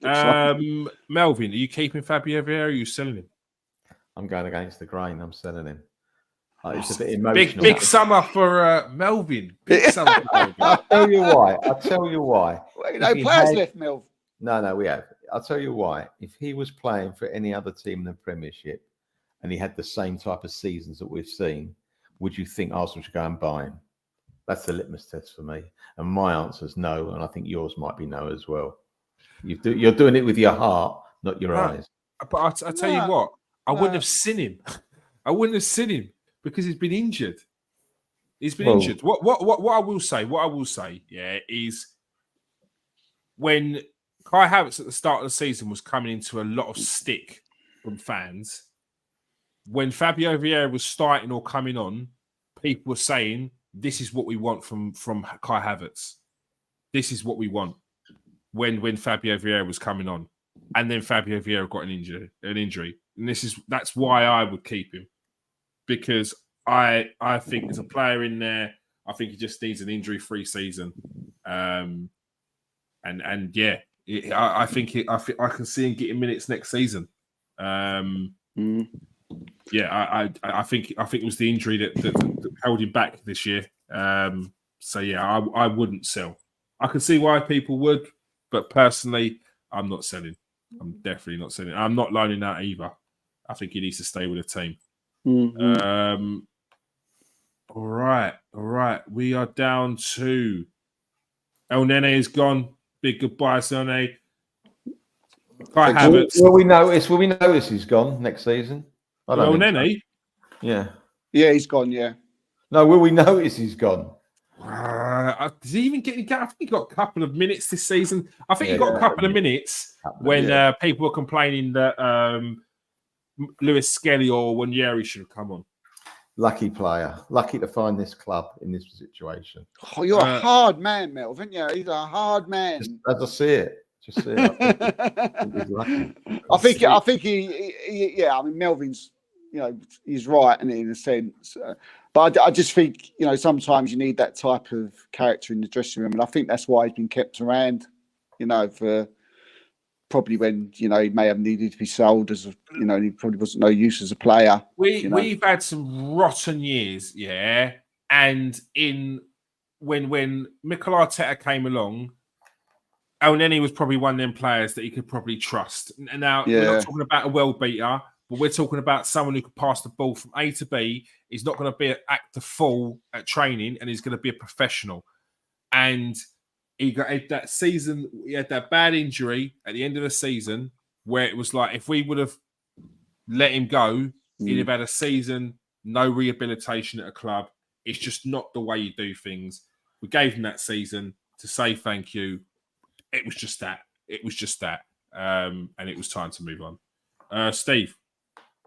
Melvin, are you keeping Fabio Vieira or are you selling him? I'm going against the grain. I'm selling him. It's a bit emotional. Big summer for Melvin. Big summer for Melvin. I'll tell you why. No players left, Melvin. No, we have. I'll tell you why. If he was playing for any other team in the Premiership and he had the same type of seasons that we've seen, would you think Arsenal should go and buy him? That's the litmus test for me. And my answer is no, and I think yours might be no as well. You're doing it with your heart, not your eyes. But I tell you what, I wouldn't have seen him. I wouldn't have seen him because he's been injured. He's been injured. What I will say, is when Kai Havertz at the start of the season was coming into a lot of stick from fans, when Fabio Vieira was starting or coming on, people were saying, this is what we want from Kai Havertz. This is what we want when Fabio Vieira was coming on. And then Fabio Vieira got an injury. And that's why I would keep him. Because I think there's a player in there. I think he just needs an injury-free season. I think I can see him getting minutes next season. I think it was the injury that held him back this year. I wouldn't sell. I can see why people would, but personally, I'm not selling. I'm definitely not selling. I'm not loaning out either. I think he needs to stay with the team. All right. We are down to El Nene is gone. Big goodbye, Sonny. Kai Havertz. Will we notice he's gone next season? El Nene? Yeah. Yeah, he's gone, yeah. No, will we notice he's gone? Does he even get? I think he got a couple of minutes this season. I think he got a couple of minutes when people were complaining that Lewis Skelly or Wanyeri should have come on. Lucky player. Lucky to find this club in this situation. Oh, you're a hard man, Melvin. Yeah, he's a hard man. As I see it. Just see it. I think he I mean, Melvin's, he's right in a sense. But I just think, sometimes you need that type of character in the dressing room. And I think that's why he's been kept around, for probably when, he may have needed to be sold as, he probably wasn't no use as a player. We've had some rotten years, and when Mikel Arteta came along, El Neni was probably one of them players that he could probably trust. And now we're not talking about a well beater, but we're talking about someone who could pass the ball from A to B. He's not going to act a fool at training, and he's going to be a professional. And he got that season. He had that bad injury at the end of the season where it was like if we would have let him go, he'd have had a season, no rehabilitation at a club. It's just not the way you do things. We gave him that season to say thank you. It was just that. And it was time to move on. Steve,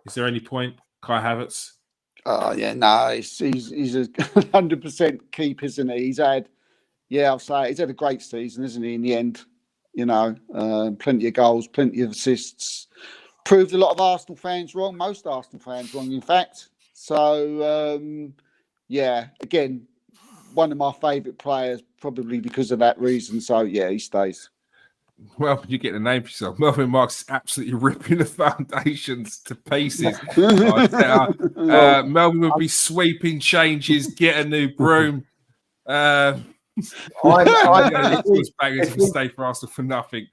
is there any point? Kai Havertz? Oh, yeah, no, he's a 100% keep, isn't he? I'll say he's had a great season, isn't he, in the end? Plenty of goals, plenty of assists. Proved a lot of Arsenal fans wrong, most Arsenal fans wrong, in fact. So, again, one of my favourite players, probably because of that reason. So, yeah, he stays. Well, you get the name for yourself. Melvin Marks is absolutely ripping the foundations to pieces. Melvin would be sweeping changes, get a new broom. Bangers will stay for Arsenal for nothing.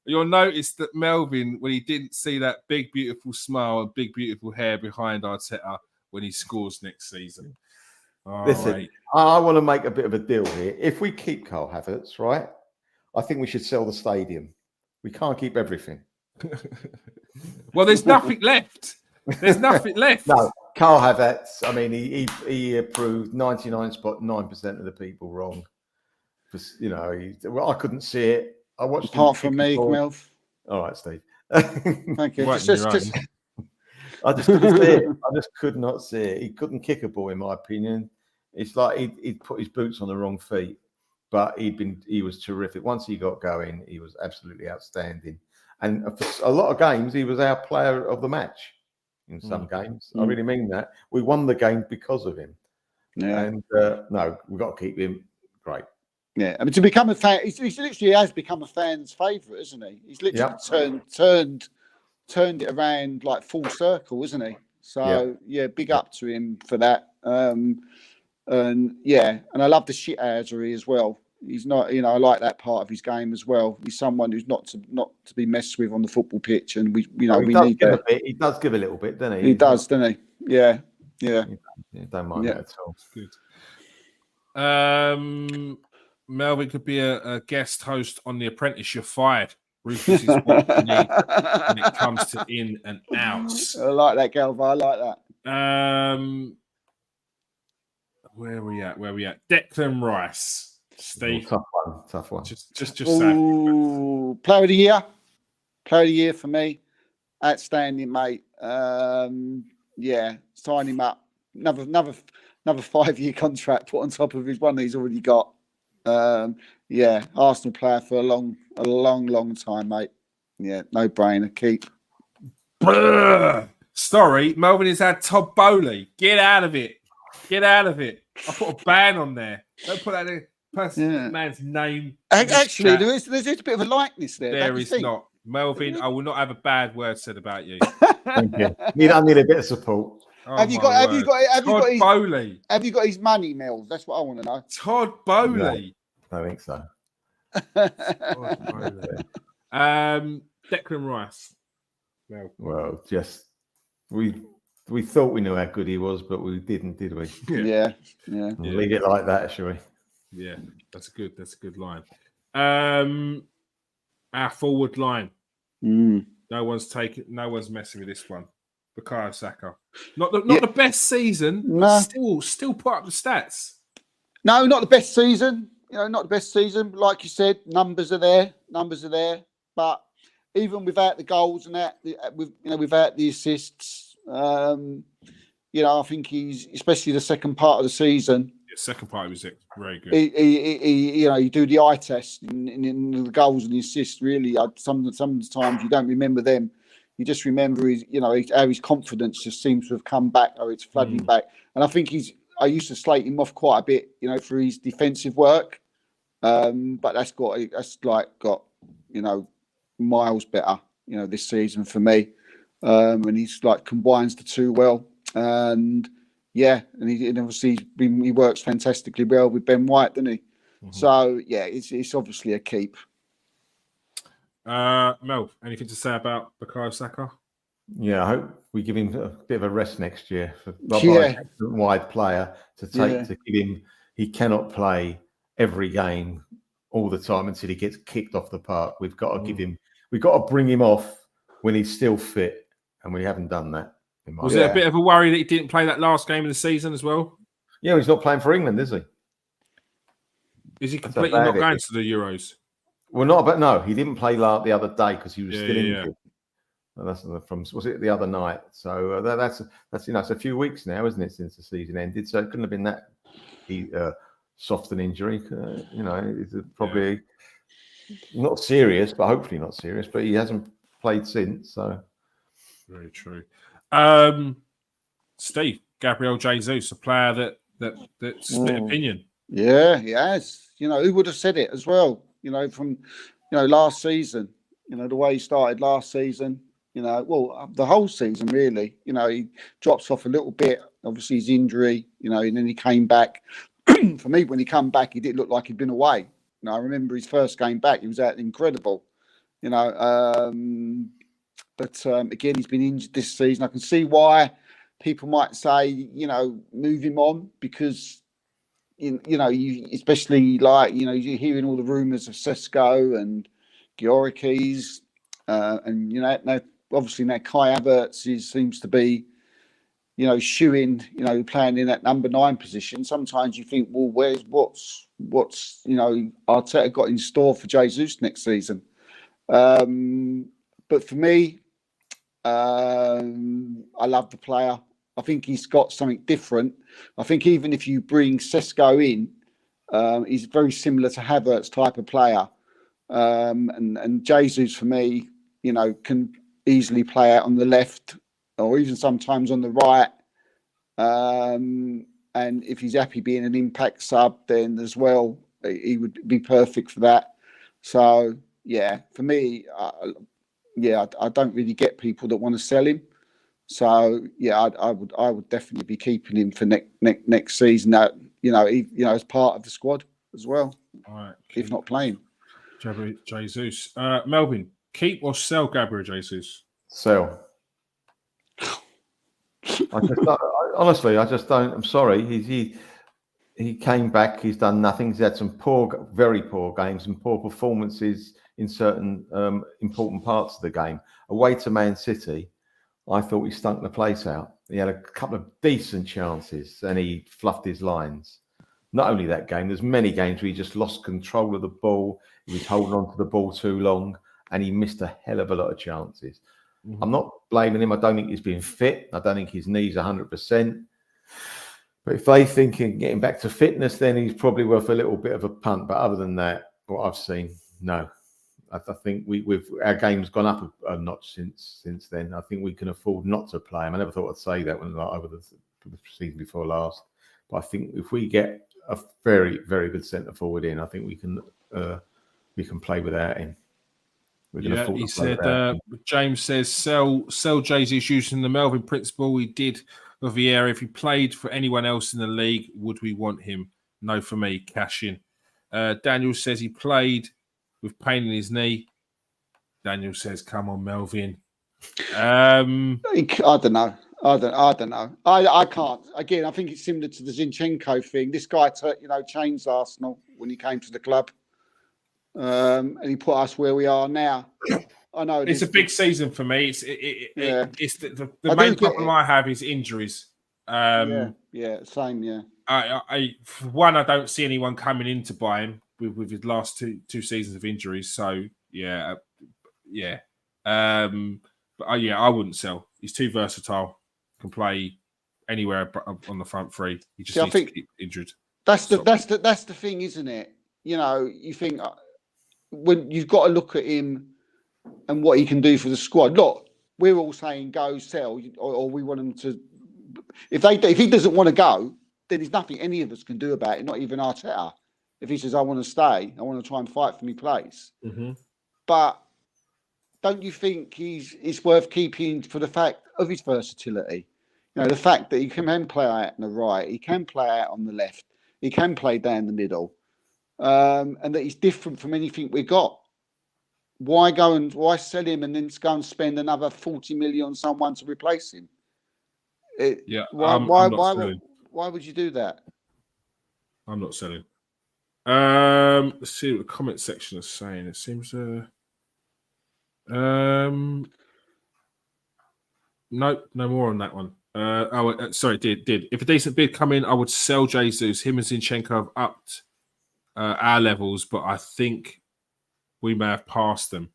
You'll notice that Melvin, when he didn't see that big, beautiful smile and big, beautiful hair behind Arteta when he scores next season. Listen, Right. I want to make a bit of a deal here. If we keep Cole Havertz, right, I think we should sell the stadium. We can't keep everything. Well, there's nothing left. There's nothing left. No, Cole Havertz, I mean, he approved 99.9% of the people wrong. You know, I couldn't see it. I watched apart from me, Melv. All right, Steve. Thank you. I just couldn't see it. I just could not see it. He couldn't kick a ball, in my opinion. It's like he'd put his boots on the wrong feet, but he was terrific. Once he got going, he was absolutely outstanding. And for a lot of games, he was our player of the match. In some games, I really mean that. We won the game because of him. Yeah. And no, we've got to keep him. Great. Yeah, I mean, to become a fan, he literally has become a fan's favourite, isn't he? He's literally turned it around like full circle, isn't he? So yeah, big up to him for that. And I love the shithousery as well. He's not, you know, I like that part of his game as well. He's someone who's not to be messed with on the football pitch, and we need that. He does give a little bit, doesn't he? He does, doesn't he? Yeah. Don't mind that at all. Good. Melvin could be a guest host on The Apprentice. You're fired. Rufus is what you need when it comes to in and outs. I like that, Galva. I like that. Where are we at? Declan Rice. Steve. Tough one. Just sad. Player of the year for me. Outstanding, mate. Sign him up. Another 5-year contract put on top of his one that he's already got. Arsenal player for a long time, mate. Yeah, no brainer. Keep. Sorry, Melvin has had Todd Bowley. Get out of it. I put a ban on there. Don't put that in. Man's name. Actually, there's a bit of a likeness there. There is not. Melvin, I will not have a bad word said about you. Thank you. I need a bit of support. Have you got Bowley? Have you got his money, Mel? That's what I want to know. Todd Bowley. No, I think so. Declan Rice. Well, just we thought we knew how good he was, but we didn't, did we? Yeah. Leave it like that, shall we? Yeah, that's a good line. Our forward line. No one's messing with this one. Bukayo Saka. Not the best season. No. Still put up the stats. No, not the best season. Not the best season. Like you said, numbers are there. But even without the goals and that, without the assists, I think he's, especially the second part of the season. The second part was very good. You do the eye test in the goals and the assists. Really, sometimes you don't remember them. You just remember how his confidence just seems to have come back, or it's flooding back. And I think I used to slate him off quite a bit, for his defensive work. But that's got miles better, this season for me. And he's combines the two well. And obviously he works fantastically well with Ben White, doesn't he? Mm-hmm. So it's obviously a keep. Mel, anything to say about Bukayo Saka? Yeah, I hope we give him a bit of a rest next year. A wide player to give him. He cannot play every game all the time until he gets kicked off the park. We've got to give him. We've got to bring him off when he's still fit, and we haven't done that. Was it a bit of a worry that he didn't play that last game of the season as well? Yeah, he's not playing for England, is he? Is he completely not going to the Euros? Well, no, he didn't play the other day because he was still injured. And that's was it the other night? So that's it's a few weeks now, isn't it, since the season ended? So it couldn't have been that soft an injury. It's probably not serious, but hopefully not serious. But he hasn't played since. So very true. Steve, Gabriel Jesus, a player that split opinion. Yeah, he has. Who would have said it as well? From last season, the way he started last season, well, the whole season really, he drops off a little bit. Obviously his injury, and then he came back. For me, when he came back, he didn't look like he'd been away. I remember his first game back, he was out incredible, but again, he's been injured this season. I can see why people might say, move him on because, you especially like, you're hearing all the rumours of Sesko and Georgikes, and, now, obviously now Kai Havertz seems to be, shooing, playing in that number 9 position. Sometimes you think, well, what's Arteta got in store for Jesus next season? But for me, I love the player. I think he's got something different. I think even if you bring Sesko in, he's very similar to Havertz type of player. And Jesus for me, can easily play out on the left or even sometimes on the right. And if he's happy being an impact sub, then as well, he would be perfect for that. So yeah, for me, I don't really get people that want to sell him. So yeah, I would definitely be keeping him for next season. That as part of the squad as well. All right, if not playing. Gabriel Jesus, Melvin, keep or sell Gabriel Jesus? Sell. Honestly, I just don't. I'm sorry. He came back. He's done nothing. He's had some very poor games and poor performances in certain important parts of the game. Away to Man City, I thought he stunk the place out. He had a couple of decent chances and he fluffed his lines. Not only that game, there's many games where he just lost control of the ball. He was holding on to the ball too long and he missed a hell of a lot of chances. Mm-hmm. I'm not blaming him. I don't think he's been fit. I don't think his knee's 100%. But if they think in getting back to fitness, then he's probably worth a little bit of a punt. But other than that, what I've seen, no. I think our game's gone up a notch since then. I think we can afford not to play him. I never thought I'd say that over the season before last. But I think if we get a very, very good centre forward in, I think we can play without him. Yeah, he said. James says sell Jesus using the Melvin principle. He did with Vieira. If he played for anyone else in the league, would we want him? No, for me, cash in. Daniel says he played with pain in his knee. Daniel says, "Come on, Melvin." I don't know. I don't know. I can't. Again, I think it's similar to the Zinchenko thing. This guy, changed Arsenal when he came to the club, and he put us where we are now. I know it's a big season for me. It's the main problem I have is injuries. Same. Yeah. For one, I don't see anyone coming in to buy him with his last two seasons of injuries. So yeah. But I wouldn't sell. He's too versatile. Can play anywhere on the front three. He just needs to get injured. That's the thing, isn't it? You think when you've got to look at him and what he can do for the squad. Look, we're all saying go sell, or we want him to. If he doesn't want to go, then there's nothing any of us can do about it. Not even Arteta. If he says I want to stay, I want to try and fight for my place. Mm-hmm. But don't you think it's worth keeping for the fact of his versatility? The fact that he can play out on the right, he can play out on the left, he can play down the middle, and that he's different from anything we got. Why sell him and then go and spend another 40 million on someone to replace him? Why would you do that? I'm not selling. Let's see what the comment section is saying. It seems no more on that one. Sorry, did. If a decent bid come in, I would sell Jesus. Him and Zinchenko have upped our levels, but I think we may have passed them.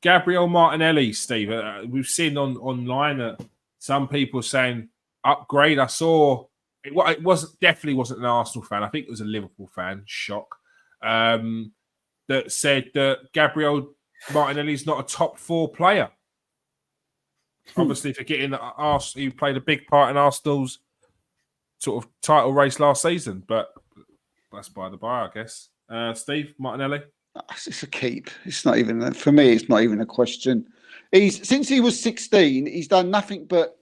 Gabriel Martinelli, Steve. We've seen online that some people saying upgrade. I saw it definitely wasn't an Arsenal fan. I think it was a Liverpool fan. Shock. That said that Gabriel Martinelli is not a top 4 player. Obviously, forgetting that Arsenal, he played a big part in Arsenal's sort of title race last season, but that's by the by, I guess. Steve, Martinelli? It's a keep. It's not even for me. It's not even a question. Since he was 16, he's done nothing but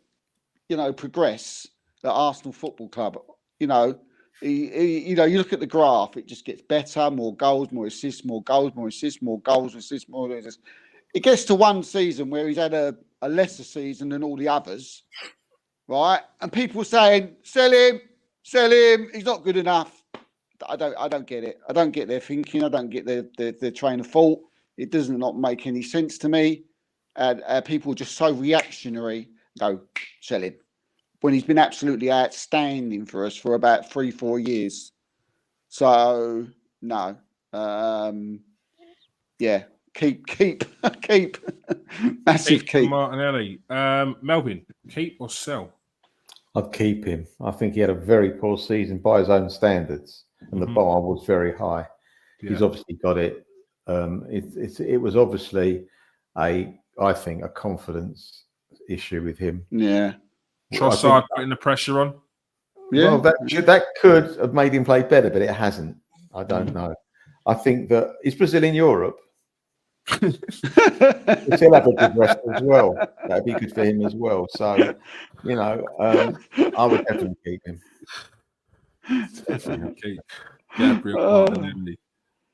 progress at Arsenal Football Club. You look at the graph. It just gets better. More goals, more assists, more goals, more assists, more goals, assists, more assists. It gets to one season where he's had a lesser season than all the others, right? And people were saying, "Sell him, sell him. He's not good enough." I don't get it. I don't get their thinking. I don't get their train of thought. It does not make any sense to me. People are just so reactionary. Go sell him when he's been absolutely outstanding for us for about 3-4 years. So no, keep, massive keep. Martinelli, Melvin, keep or sell? I'd keep him. I think he had a very poor season by his own standards, and the bar was very high. Yeah. He's obviously got it. It was obviously I think a confidence issue with him. Yeah, Trossard putting the pressure on. Yeah, well, that could have made him play better, but it hasn't. I don't know. I think that is Brazil in Europe. He'll have a good rest as well. That'd be good for him as well. So, I would definitely keep him. Definitely keep Gabriel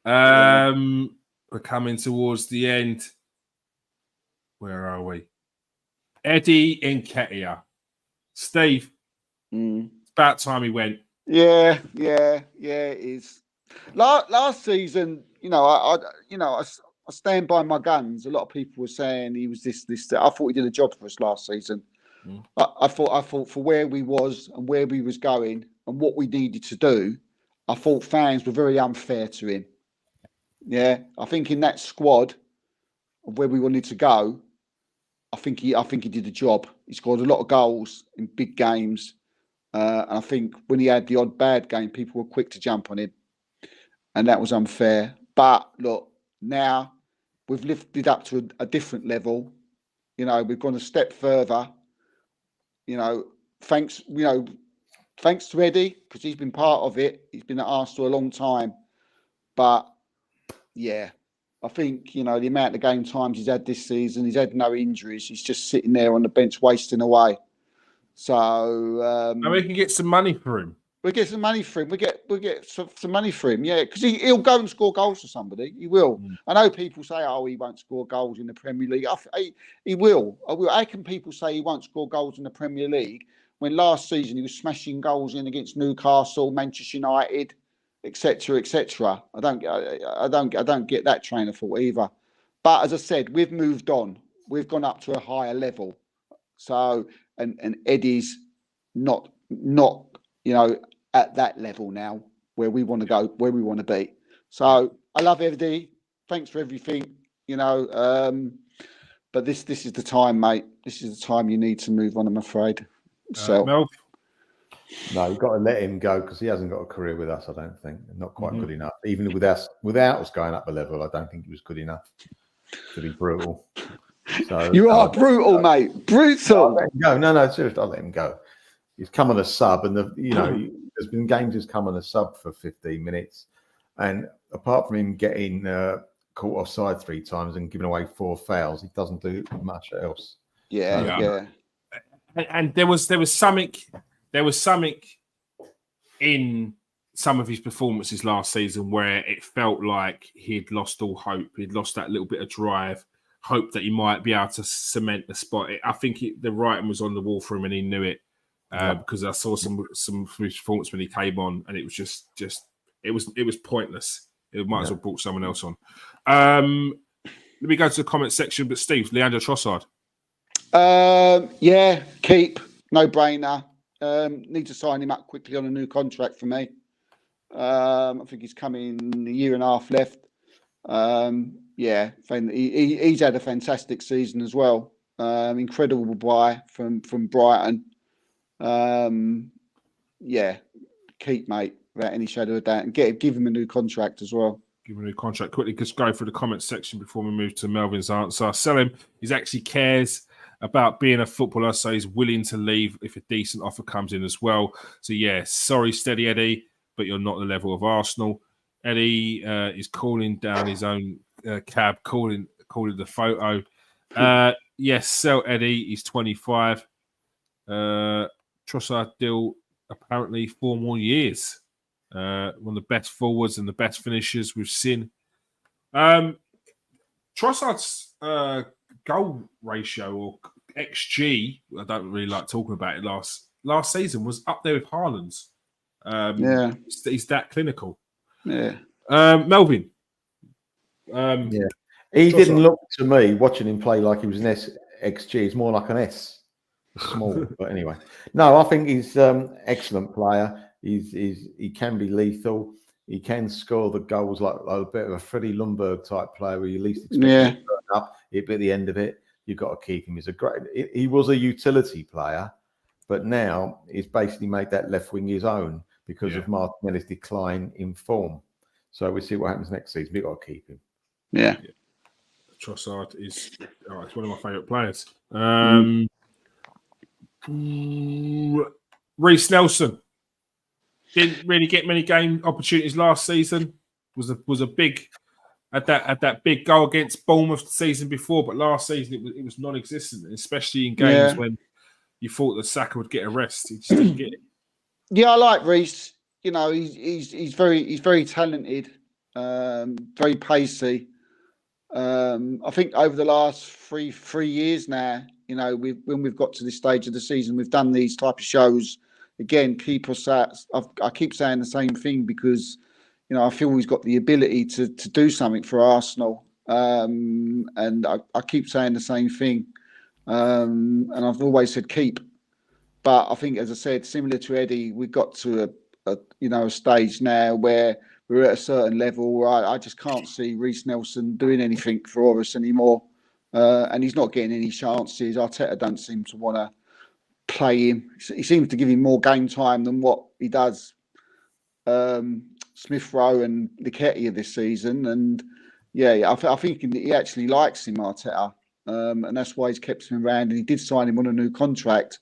Martinelli. We're coming towards the end. Where are we? Eddie Nketiah. Steve, it's about time he went. Yeah, it is. Last season, I stand by my guns. A lot of people were saying he was this. I thought he did a job for us last season. I thought for where we was and where we was going and what we needed to do, I thought fans were very unfair to him. Yeah, I think in that squad of where we wanted to go, I think he did the job. He scored a lot of goals in big games, and I think when he had the odd bad game, people were quick to jump on him, and that was unfair. But look, now we've lifted up to a different level. We've gone a step further. Thanks to Eddie, because he's been part of it. He's been at Arsenal a long time. But yeah, I think, the amount of game times he's had this season, he's had no injuries. He's just sitting there on the bench wasting away. So and we can get some money for him. We'll get some money for him. We'll get some money for him, yeah, because he'll go and score goals for somebody. He will. I know people say, "Oh, he won't score goals in the Premier League." He will. How can people say he won't score goals in the Premier League when last season he was smashing goals in against Newcastle, Manchester United, etc., etc.? I don't get that train of thought either. But as I said, we've moved on. We've gone up to a higher level. So and Eddie's not at that level now where we want to go, where we want to be. So I love Eddie. Thanks for everything, but this is the time, mate. This is the time you need to move on, I'm afraid. Mel? No, you've got to let him go because he hasn't got a career with us, I don't think. Not quite good enough. Even without us going up a level, I don't think he was good enough to be brutal. So you are brutal, mate. Brutal. No, seriously, I'll let him go. He's come on a sub, and there's been games he's come on a sub for 15 minutes, and apart from him getting caught offside 3 times and giving away 4 fouls, he doesn't do much else. Yeah. And there was something in some of his performances last season where it felt like he'd lost all hope. He'd lost that little bit of drive, hope that he might be able to cement the spot. I think the writing was on the wall for him, and he knew it. Because I saw some of his performance when he came on, and it was just it was pointless. It might as well brought someone else on. Let me go to the comment section. But Steve, Leandro Trossard. Keep, no brainer. Need to sign him up quickly on a new contract for me. I think he's coming a year and a half left. He's had a fantastic season as well. Incredible buy from Brighton. Keep, mate, without any shadow of doubt, and give him a new contract as well. Give him a new contract. Quickly, just go through the comment section before we move to Melvin's answer. Sell him. He actually cares about being a footballer, so he's willing to leave if a decent offer comes in as well. So, sorry, Steady Eddie, but you're not the level of Arsenal. Eddie is calling down his own cab, calling the photo. Yes, sell Eddie. He's 25. Trossard deal apparently 4 more years. One of the best forwards and the best finishers we've seen. Trossard's goal ratio or XG, I don't really like talking about it. Last season was up there with Haaland's. He's that clinical. Yeah. Melvin. Yeah. He didn't look to me watching him play like he was an XG. He's more like an S, small. But anyway, no, I think he's excellent player. He can be lethal. He can score the goals like a bit of a Freddie Lundberg type player where you least expect him to turn up. At the end of it, you've got to keep him. He was a utility player, but now he's basically made that left wing his own because of Martinelli's decline in form. So we'll see what happens next season. We've got to keep him. Yeah. Trossard is it's one of my favourite players. Reece Nelson didn't really get many game opportunities last season. Was a big at that big goal against Bournemouth the season before, but last season it was non-existent, especially in games when you thought that Saka would get a rest. He just didn't get it. Yeah, I like Reece. You know, he's very talented, very pacey. I think over the last three years now, you know, when we've got to this stage of the season, we've done these type of shows. Again, keep us at. I keep saying the same thing because, you know, I feel he's got the ability to do something for Arsenal, and I keep saying the same thing, and I've always said keep. But I think, as I said, similar to Eddie, we've got to a stage now where we're at a certain level where I just can't see Reece Nelson doing anything for us anymore, and he's not getting any chances. Arteta don't seem to want to play him. He seems to give him more game time than what he does Smith Rowe and Nketiah this season. And I think he actually likes him, Arteta, and that's why he's kept him around. And he did sign him on a new contract,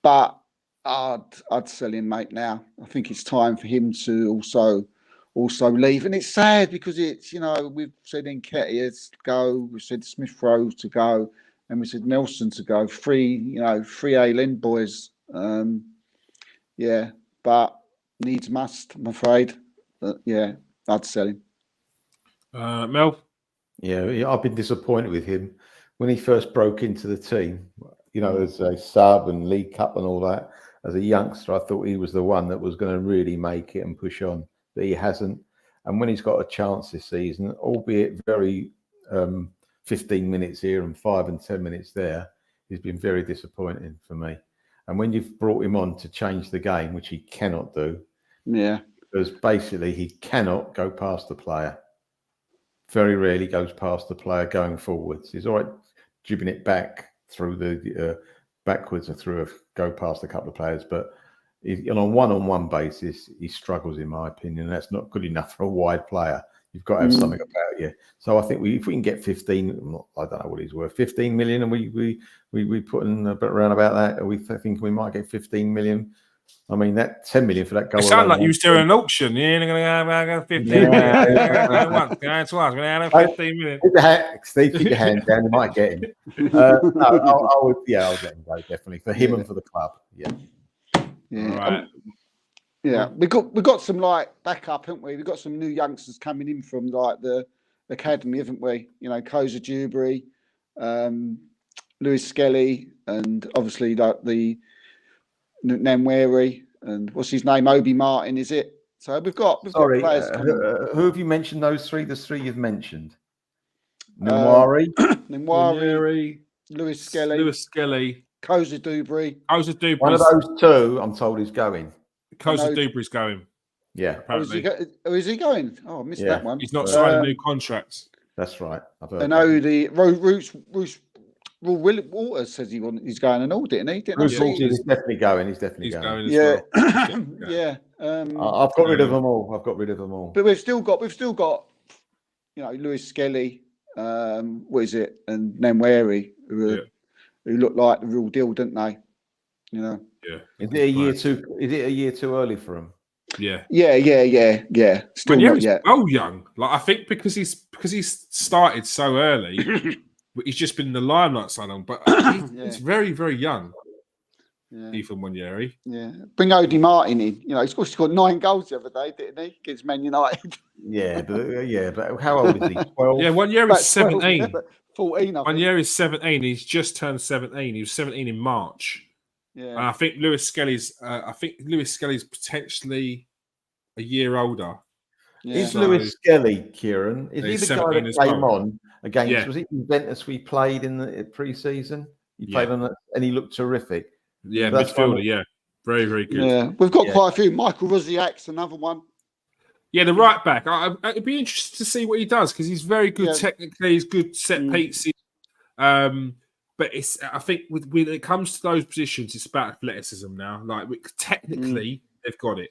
but I'd sell him, mate. Now I think it's time for him to also leave. And it's sad because it's, you know, we've said Nketiah to go, we've said Smith Rowe to go, and we said Nelson to go. Three A-Lend boys. But needs must, I'm afraid. But I'd sell him. Mel? Yeah, I've been disappointed with him. When he first broke into the team, you know, as a sub and League Cup and all that, as a youngster, I thought he was the one that was going to really make it and push on. But he hasn't. And when he's got a chance this season, albeit very 15 minutes here and 5 and 10 minutes there, he's been very disappointing for me. And when you've brought him on to change the game, which he cannot do, because basically he cannot go past the player. Very rarely goes past the player going forwards. He's all right dribbling it back through the backwards and go past a couple of players, but on a one-on-one basis, he struggles, in my opinion. That's not good enough for a wide player. You've got to have something about you. So I think if we can get 15, I don't know what he's worth, 15 million, and we put in a bit around about that. Are we thinking we might get 15 million? I mean, that 10 million for that goal. It sounded like you was doing an auction. You're going to have 15 million. Once. We're going to have 15 million. Steve, keep your hand down. You might get him. I would let him go, definitely, for him and for the club. Yeah. Right. We've got some like backup, haven't we? We've got some new youngsters coming in from like the academy, haven't we? You know, Koza Dewberry, Lewis Skelly, and obviously like the Namweri, and what's his name? Obi Martin, is it? So we've got players coming. Who have you mentioned? Those three? There's three you've mentioned. Namwari, Lewis Skelly, Koza Dewberry. One of those two, I'm told, is going. Koza Dewberry's going. Yeah. Is he going? Oh, I missed that one. He's not signing new contracts. That's right. I know the Roose Waters says he's going and all, didn't he? Roose Waters is definitely going. He's definitely going. As well. I've got rid of them all. But we've still got, you know, Lewis Skelly, what is it, and Namweri, who look like the real deal, don't they? You know. Yeah. Is it a year too early for him? Yeah. Still not Ranieri's yet. well young. Like I think because he's started so early, he's just been in the limelight so long. But he's very, very young. Yeah. Ethan Ranieri. Yeah. Bring Odie Martin in. You know, he scored 9 goals the other day, didn't he? Against Man United. But how old is he? 12? Yeah, Ranieri's 17. 14, I think. Ranieri's 17. He's just turned 17. He was 17 in March. Yeah. And I think Lewis Skelly's potentially a year older. Yeah. Is Lewis Skelly, Kieran? Is he the guy that came on against? Yeah. Was it Juventus we played in the pre-season? He played on it, and he looked terrific. Yeah, midfielder. Yeah, very, very good. Yeah, we've got quite a few. Michael Rosiak's another one. Yeah, the right back. It'd be interesting to see what he does because he's very good technically. He's good set pieces. But I think when it comes to those positions, it's about athleticism now. Like technically, they've got it.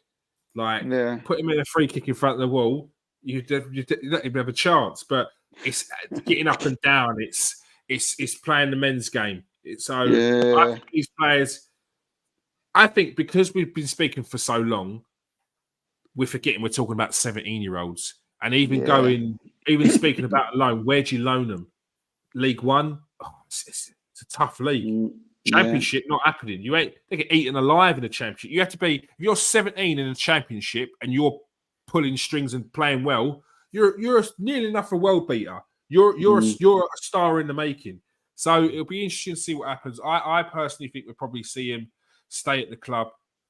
Like put him in a free kick in front of the wall, you don't even have a chance. But it's getting up and down. It's playing the men's game. I think these players. I think because we've been speaking for so long, we're forgetting we're talking about 17-year-olds, and even speaking about loan. Where do you loan them? League One. Oh, it's a tough league. Championship not happening. They get eaten alive in the championship. You have to be. If you're 17 in a championship and you're pulling strings and playing well, you're nearly enough a world beater. You're a star in the making. So it'll be interesting to see what happens. I personally think we'll probably see him stay at the club.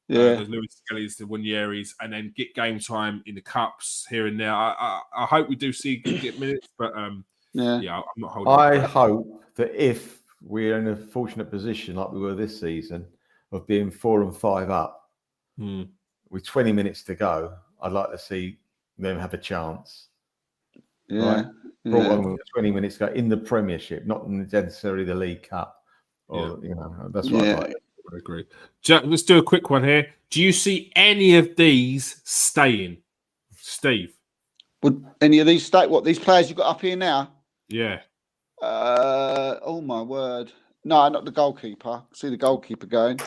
The Lewis Skelly's, the Ranieri's, and then get game time in the cups here and there. I hope we do see get minutes, but I'm not holding. I hope that if we're in a fortunate position like we were this season of being 4 and 5 up with 20 minutes to go, I'd like to see them have a chance. Brought on with 20 minutes to go in the Premiership, not necessarily the League Cup. That's what I'd like. I agree. Let's do a quick one here. Do you see any of these staying, Steve? Would any of these stay? What, these players you've got up here now? Yeah. Oh my word! No, not the goalkeeper. See the goalkeeper going.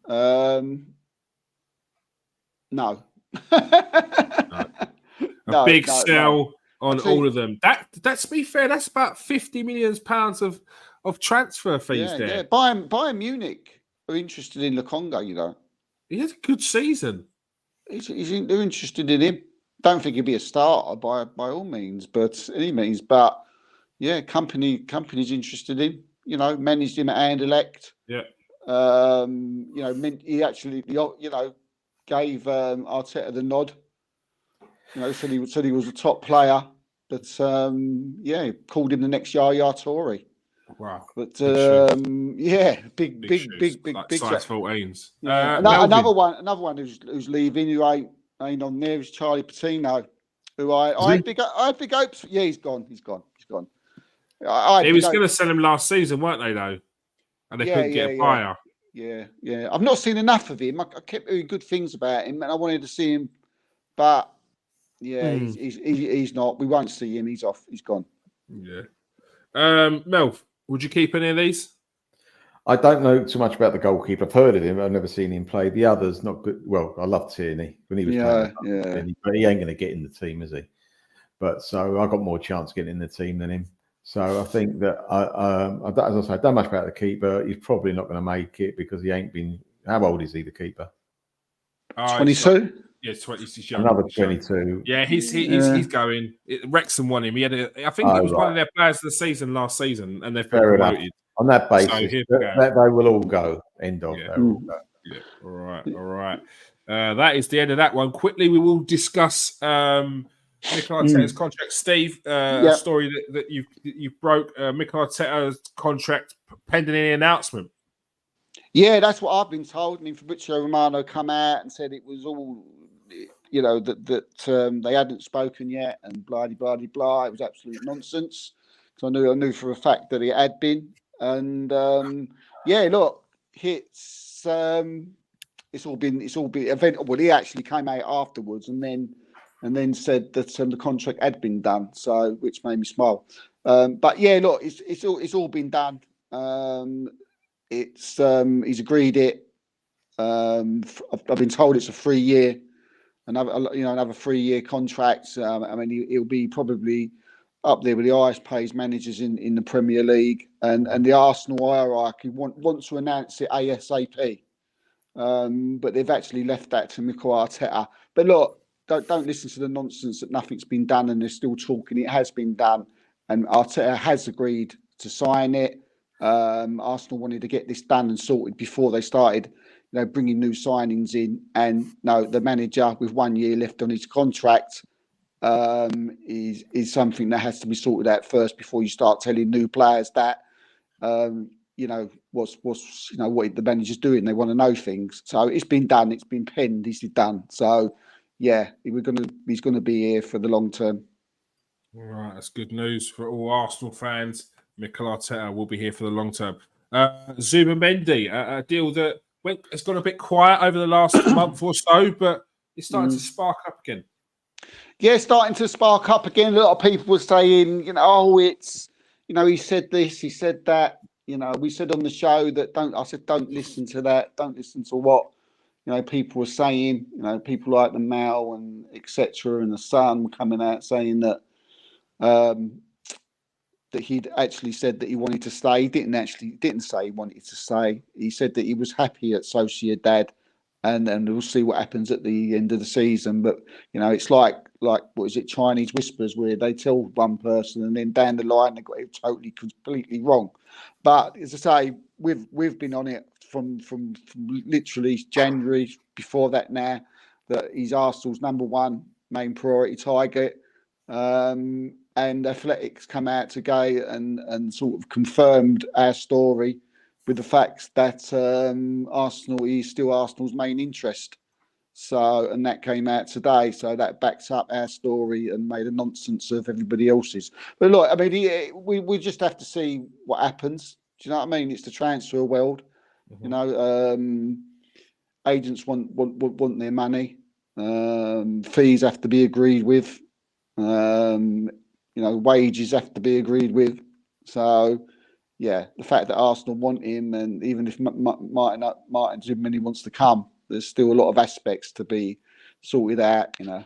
No. A big sell on all of them. That's to be fair. That's about £50 million of transfer fees there. Yeah, Bayern Munich are interested in Lukonga, you know. He had a good season. They're interested in him. Don't think he'd be a starter by all means, but any means. But yeah, company's interested in. You know, managed him at Anderlecht. Yeah. He actually, gave Arteta the nod. You know, said he was a top player. But called him the next Yaya Toure. Wow. But big size 14s. Another one who's leaving, who ain't on there, is Charlie Patino, who I had big hopes for. Yeah, he's gone. He was going to sell him last season, weren't they, though? And they couldn't get a buyer. Yeah. I've not seen enough of him. I kept hearing good things about him, and I wanted to see him, but he's not. We won't see him. He's off. He's gone. Yeah. Mel, would you keep any of these? I don't know too much about the goalkeeper. I've heard of him. I've never seen him play. The others, not good. Well, I love Tierney when he was playing. But he ain't going to get in the team, is he? But so I got more chance getting in the team than him. So I think that as I say, I don't know much about the keeper. He's probably not going to make it because he ain't been. How old is he, the keeper? 22. Yeah, 20. He's young. Another 22. Yeah, he's going. Wrexham won him. I think he was one of their players of the season last season, and they've been promoted. On that basis, they will all go. End of. Yeah. Yeah. All right. That is the end of that one. Quickly, we will discuss Mikel Arteta's contract. Steve, a story that you broke. Mikel Arteta's contract pending any announcement. Yeah, that's what I've been told. I mean, Fabrizio Romano come out and said it was all, that they hadn't spoken yet and blah blah blah. It was absolute nonsense. So I knew for a fact that it had been. And look, it's all been event. Well, he actually came out afterwards and then said that the contract had been done. So which made me smile. But yeah, look, it's all been done. He's agreed it. I've been told it's a 3-year another 3-year contract. I mean, he'll be probably up there with the highest paid managers in the Premier League, and the Arsenal hierarchy want to announce it ASAP. But they've actually left that to Mikel Arteta. But look, don't listen to the nonsense that nothing's been done and they're still talking. It has been done, and Arteta has agreed to sign it. Arsenal wanted to get this done and sorted before they started, bringing new signings in. And no, the manager with 1 year left on his contract is something that has to be sorted out first before you start telling new players that. What the manager's doing. They want to know things. So it's been done. It's been penned. This is done. So yeah, he's gonna be here for the long term. All right, that's good news for all Arsenal fans. Mikel Arteta will be here for the long term. Zuma Mendy, a deal that has gone a bit quiet over the last month or so, but it's starting to spark up again. Yeah, starting to spark up again. A lot of people were saying, it's, he said this, he said that. We said on the show that don't listen to that. Don't listen to what, people were saying. People like the Mail and etc. and the Sun were coming out saying that that he'd actually said that he wanted to stay. He didn't say he wanted to stay. He said that he was happy at Sociedad, and we'll see what happens at the end of the season. But it's like what is it, Chinese whispers, where they tell one person and then down the line they got it totally completely wrong. But as I say, we've been on it from literally January, before that now, that he's Arsenal's number one main priority target. And Athletics come out today and sort of confirmed our story with the fact that Arsenal is still Arsenal's main interest. So, and that came out today. So that backs up our story and made a nonsense of everybody else's. But look, I mean, we just have to see what happens. Do you know what I mean? It's the transfer world. Mm-hmm. Agents want their money. Fees have to be agreed with. Wages have to be agreed with. So, yeah, the fact that Arsenal want him, and even if Martin Zubmini wants to come, there's still a lot of aspects to be sorted out in a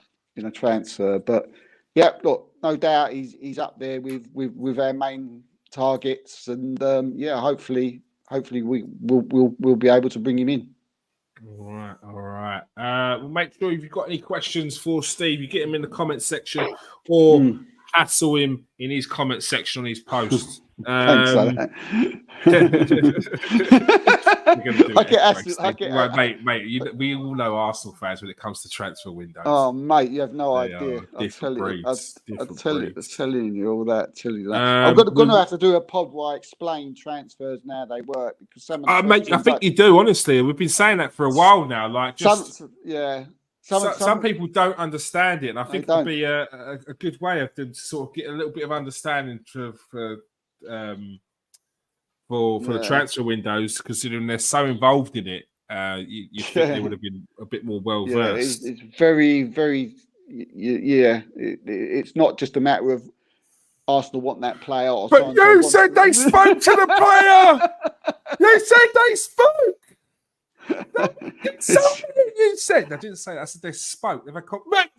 transfer. But yeah, look, no doubt he's up there with our main targets, and hopefully we'll be able to bring him in. All right. We'll make sure if you've got any questions for Steve, you get him in the comment section or hassle him in his comment section on his posts. Thanks for that. Mate. We all know Arsenal fans when it comes to transfer windows. Oh, mate, you have no idea. I'm telling you all that. I'm going to have to do a pod where I explain transfers and how they work, because some of mate, I think you do. Honestly, we've been saying that for a while now. Like, some people don't understand it, and I think it would be a good way of them to sort of get a little bit of understanding for the transfer windows, considering they're so involved in it. You think they would have been a bit more well versed. It's very, very, it's not just a matter of Arsenal want that player. But you said they spoke to the player. You said they spoke. You said. I didn't say that. I said they spoke. They've had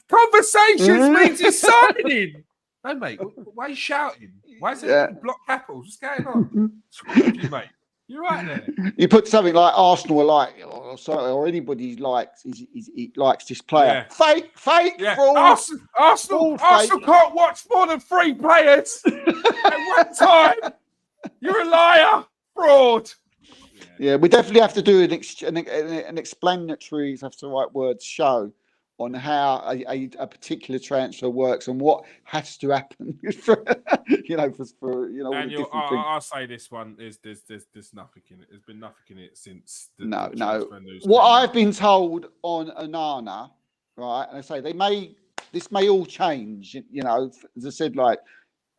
conversations means he's signing. No, mate. Why are you shouting? Why is it block capitals? What's going on? What's wrong with you, mate? You're right there. You put something like Arsenal or anybody likes. He likes this player. Yeah. Fake. Fraud. Arsenal can't watch more than 3 players at one time. You're a liar. Fraud. Yeah, we definitely have to do an explanatory, if that's the right word, show on how a particular transfer works and what has to happen for I'll say this one is there's nothing in it. There's been nothing in it since the transfer news. What I've been told on Onana, right, and I say this may all change. As I said, like,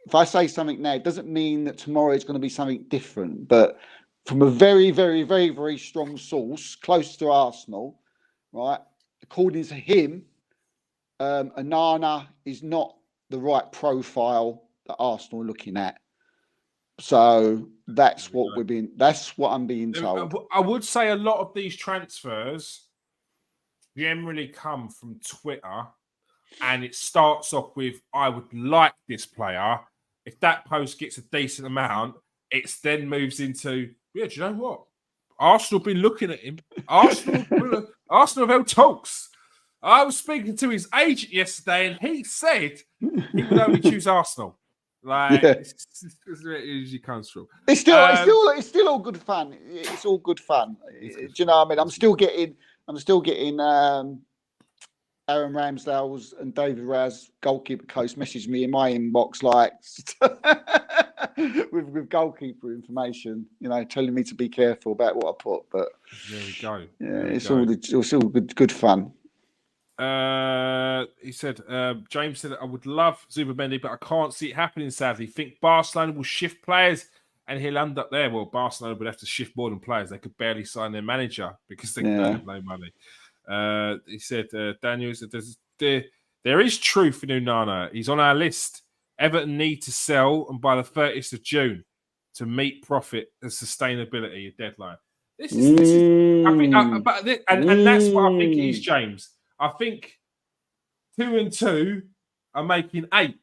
if I say something now, it doesn't mean that tomorrow is going to be something different. But from a very, very, very, very strong source close to Arsenal, right, according to him, Onana is not the right profile that Arsenal are looking at. So that's what I'm being told. I would say a lot of these transfers generally come from Twitter, and it starts off with, I would like this player. If that post gets a decent amount, it then moves into, yeah, do you know what? Arsenal have been looking at him. Arsenal have held talks. I was speaking to his agent yesterday, and he said he would only choose Arsenal. Like, it's where it usually comes from. It's still all good fun. It's all good fun. Do you know what I mean? I'm still getting Aaron Ramsdale's and David Raz goalkeeper coach messaged me in my inbox like with goalkeeper information, telling me to be careful about what I put. But there we go. It's all good fun. He said, James said, I would love Zubimendi, but I can't see it happening, sadly. Think Barcelona will shift players and he'll end up there. Well, Barcelona would have to shift more than players. They could barely sign their manager because they don't have no money. He said, Daniel said, there is truth in Onana. He's on our list. Everton need to sell, and by the 30th of June to meet profit and sustainability deadline. This is I think, and that's what I think it is, James. I think 2 and 2 are making 8.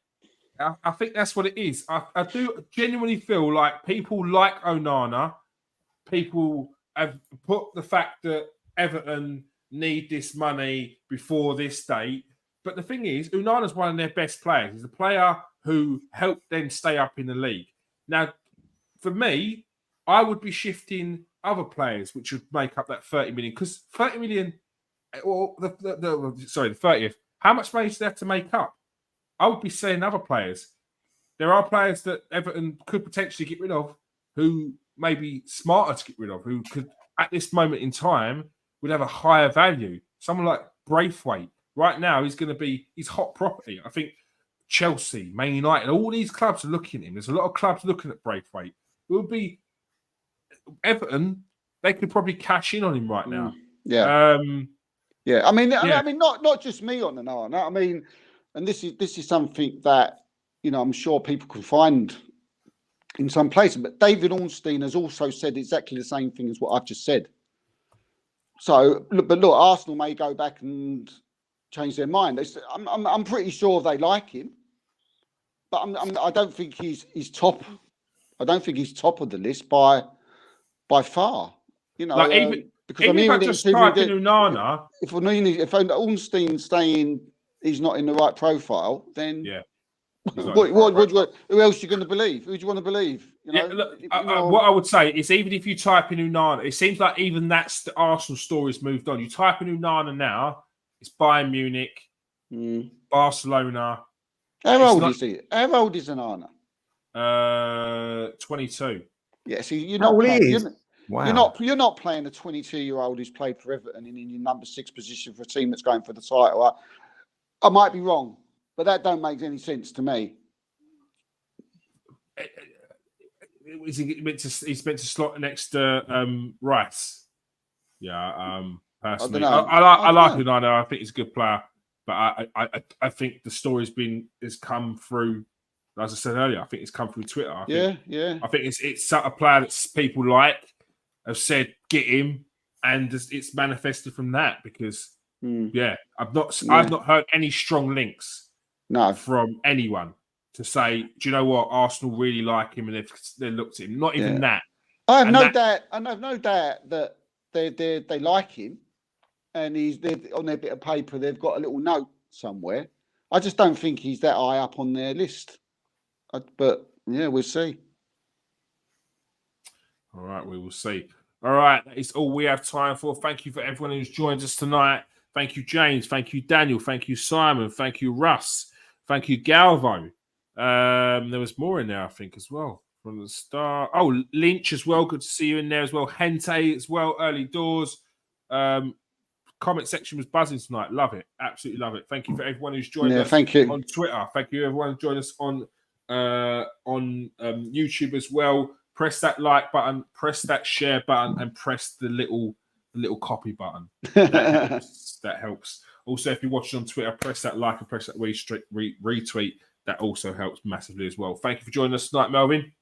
I think that's what it is. I do genuinely feel like people like Onana, people have put the fact that Everton need this money before this date. But the thing is, Onana's one of their best players. He's a player who helped them stay up in the league. Now, for me, I would be shifting other players, which would make up that 30 million. Because 30 million, or the 30th, how much money do they have to make up? I would be saying other players. There are players that Everton could potentially get rid of who may be smarter to get rid of, who could, at this moment in time, would have a higher value. Someone like Braithwaite. Right now, he's hot property. I think Chelsea, Man United, all these clubs are looking at him. There's a lot of clubs looking at Braithwaite. It would be Everton, they could probably cash in on him right now. Yeah. I mean, not just me on Onana. I mean, and this is something that, I'm sure people can find in some places. But David Ornstein has also said exactly the same thing as what I've just said. So, look, Arsenal may go back and change their mind. I'm pretty sure they like him, but I don't think he's top. I don't think he's top of the list by far. Because even if I just type in Onana, if Ornstein's saying he's not in the right profile, then who else are you going to believe? Who do you want to believe? What I would say is, even if you type in Onana, it seems like even that's the Arsenal story's moved on. You type in Onana now, it's Bayern Munich, Barcelona. How old is he? How old is Onana? 22. Yeah, see, you're not you're not playing a 22-year-old who's played for Everton in your number 6 position for a team that's going for the title. I might be wrong, but that don't make any sense to me. He's meant to slot next to Rice. Yeah, personally, I like Onana. I think he's a good player, but I think the story's has come through. As I said earlier, I think it's come through Twitter. I think it's a player that people like have said get him, and it's manifested from that because I've not heard any strong links from anyone to say, do you know what, Arsenal really like him and they looked at him. Not even that. I have no doubt that they like him, and they're on their bit of paper they've got a little note somewhere. I just don't think he's that high up on their list. But we'll see. All right, we will see. All right, that is all we have time for. Thank you for everyone who's joined us tonight. Thank you, James. Thank you, Daniel. Thank you, Simon. Thank you, Russ. Thank you, Galvo. There was more in there, I think, as well from the start. Oh, Lynch as well. Good to see you in there as well. Hente as well. Early doors. Comment section was buzzing tonight. Love it. Absolutely love it. Thank you for everyone who's joined us on Twitter. Thank you, everyone who's joined us on YouTube as well. Press that like button, press that share button, and press the little copy button. That helps. Also, if you're watching on Twitter, press that like and press that retweet. That also helps massively as well. Thank you for joining us tonight, Melvin.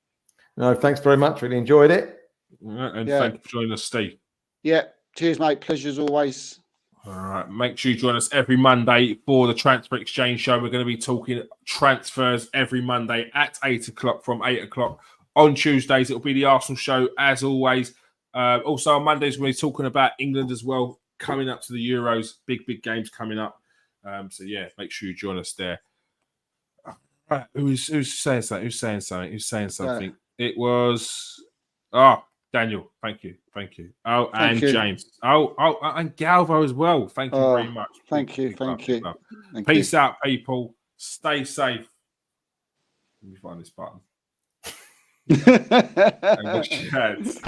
No, thanks very much. Really enjoyed it. And thank you for joining us, Steve. Yeah. Cheers, mate. Pleasure as always. All right. Make sure you join us every Monday for the Transfer Exchange Show. We're going to be talking transfers every Monday at 8 o'clock from 8 o'clock. On Tuesdays, it'll be the Arsenal show, as always. Also, on Mondays, we're talking about England as well, coming up to the Euros. Big games coming up. So, yeah, make sure you join us there. Right. Who's saying something? Who's saying something? It was... Daniel. Thank you. Oh, and James. Oh, and Galvo as well. Thank you very much. Thank you. Peace out, people. Stay safe. Let me find this button. And wash your hands.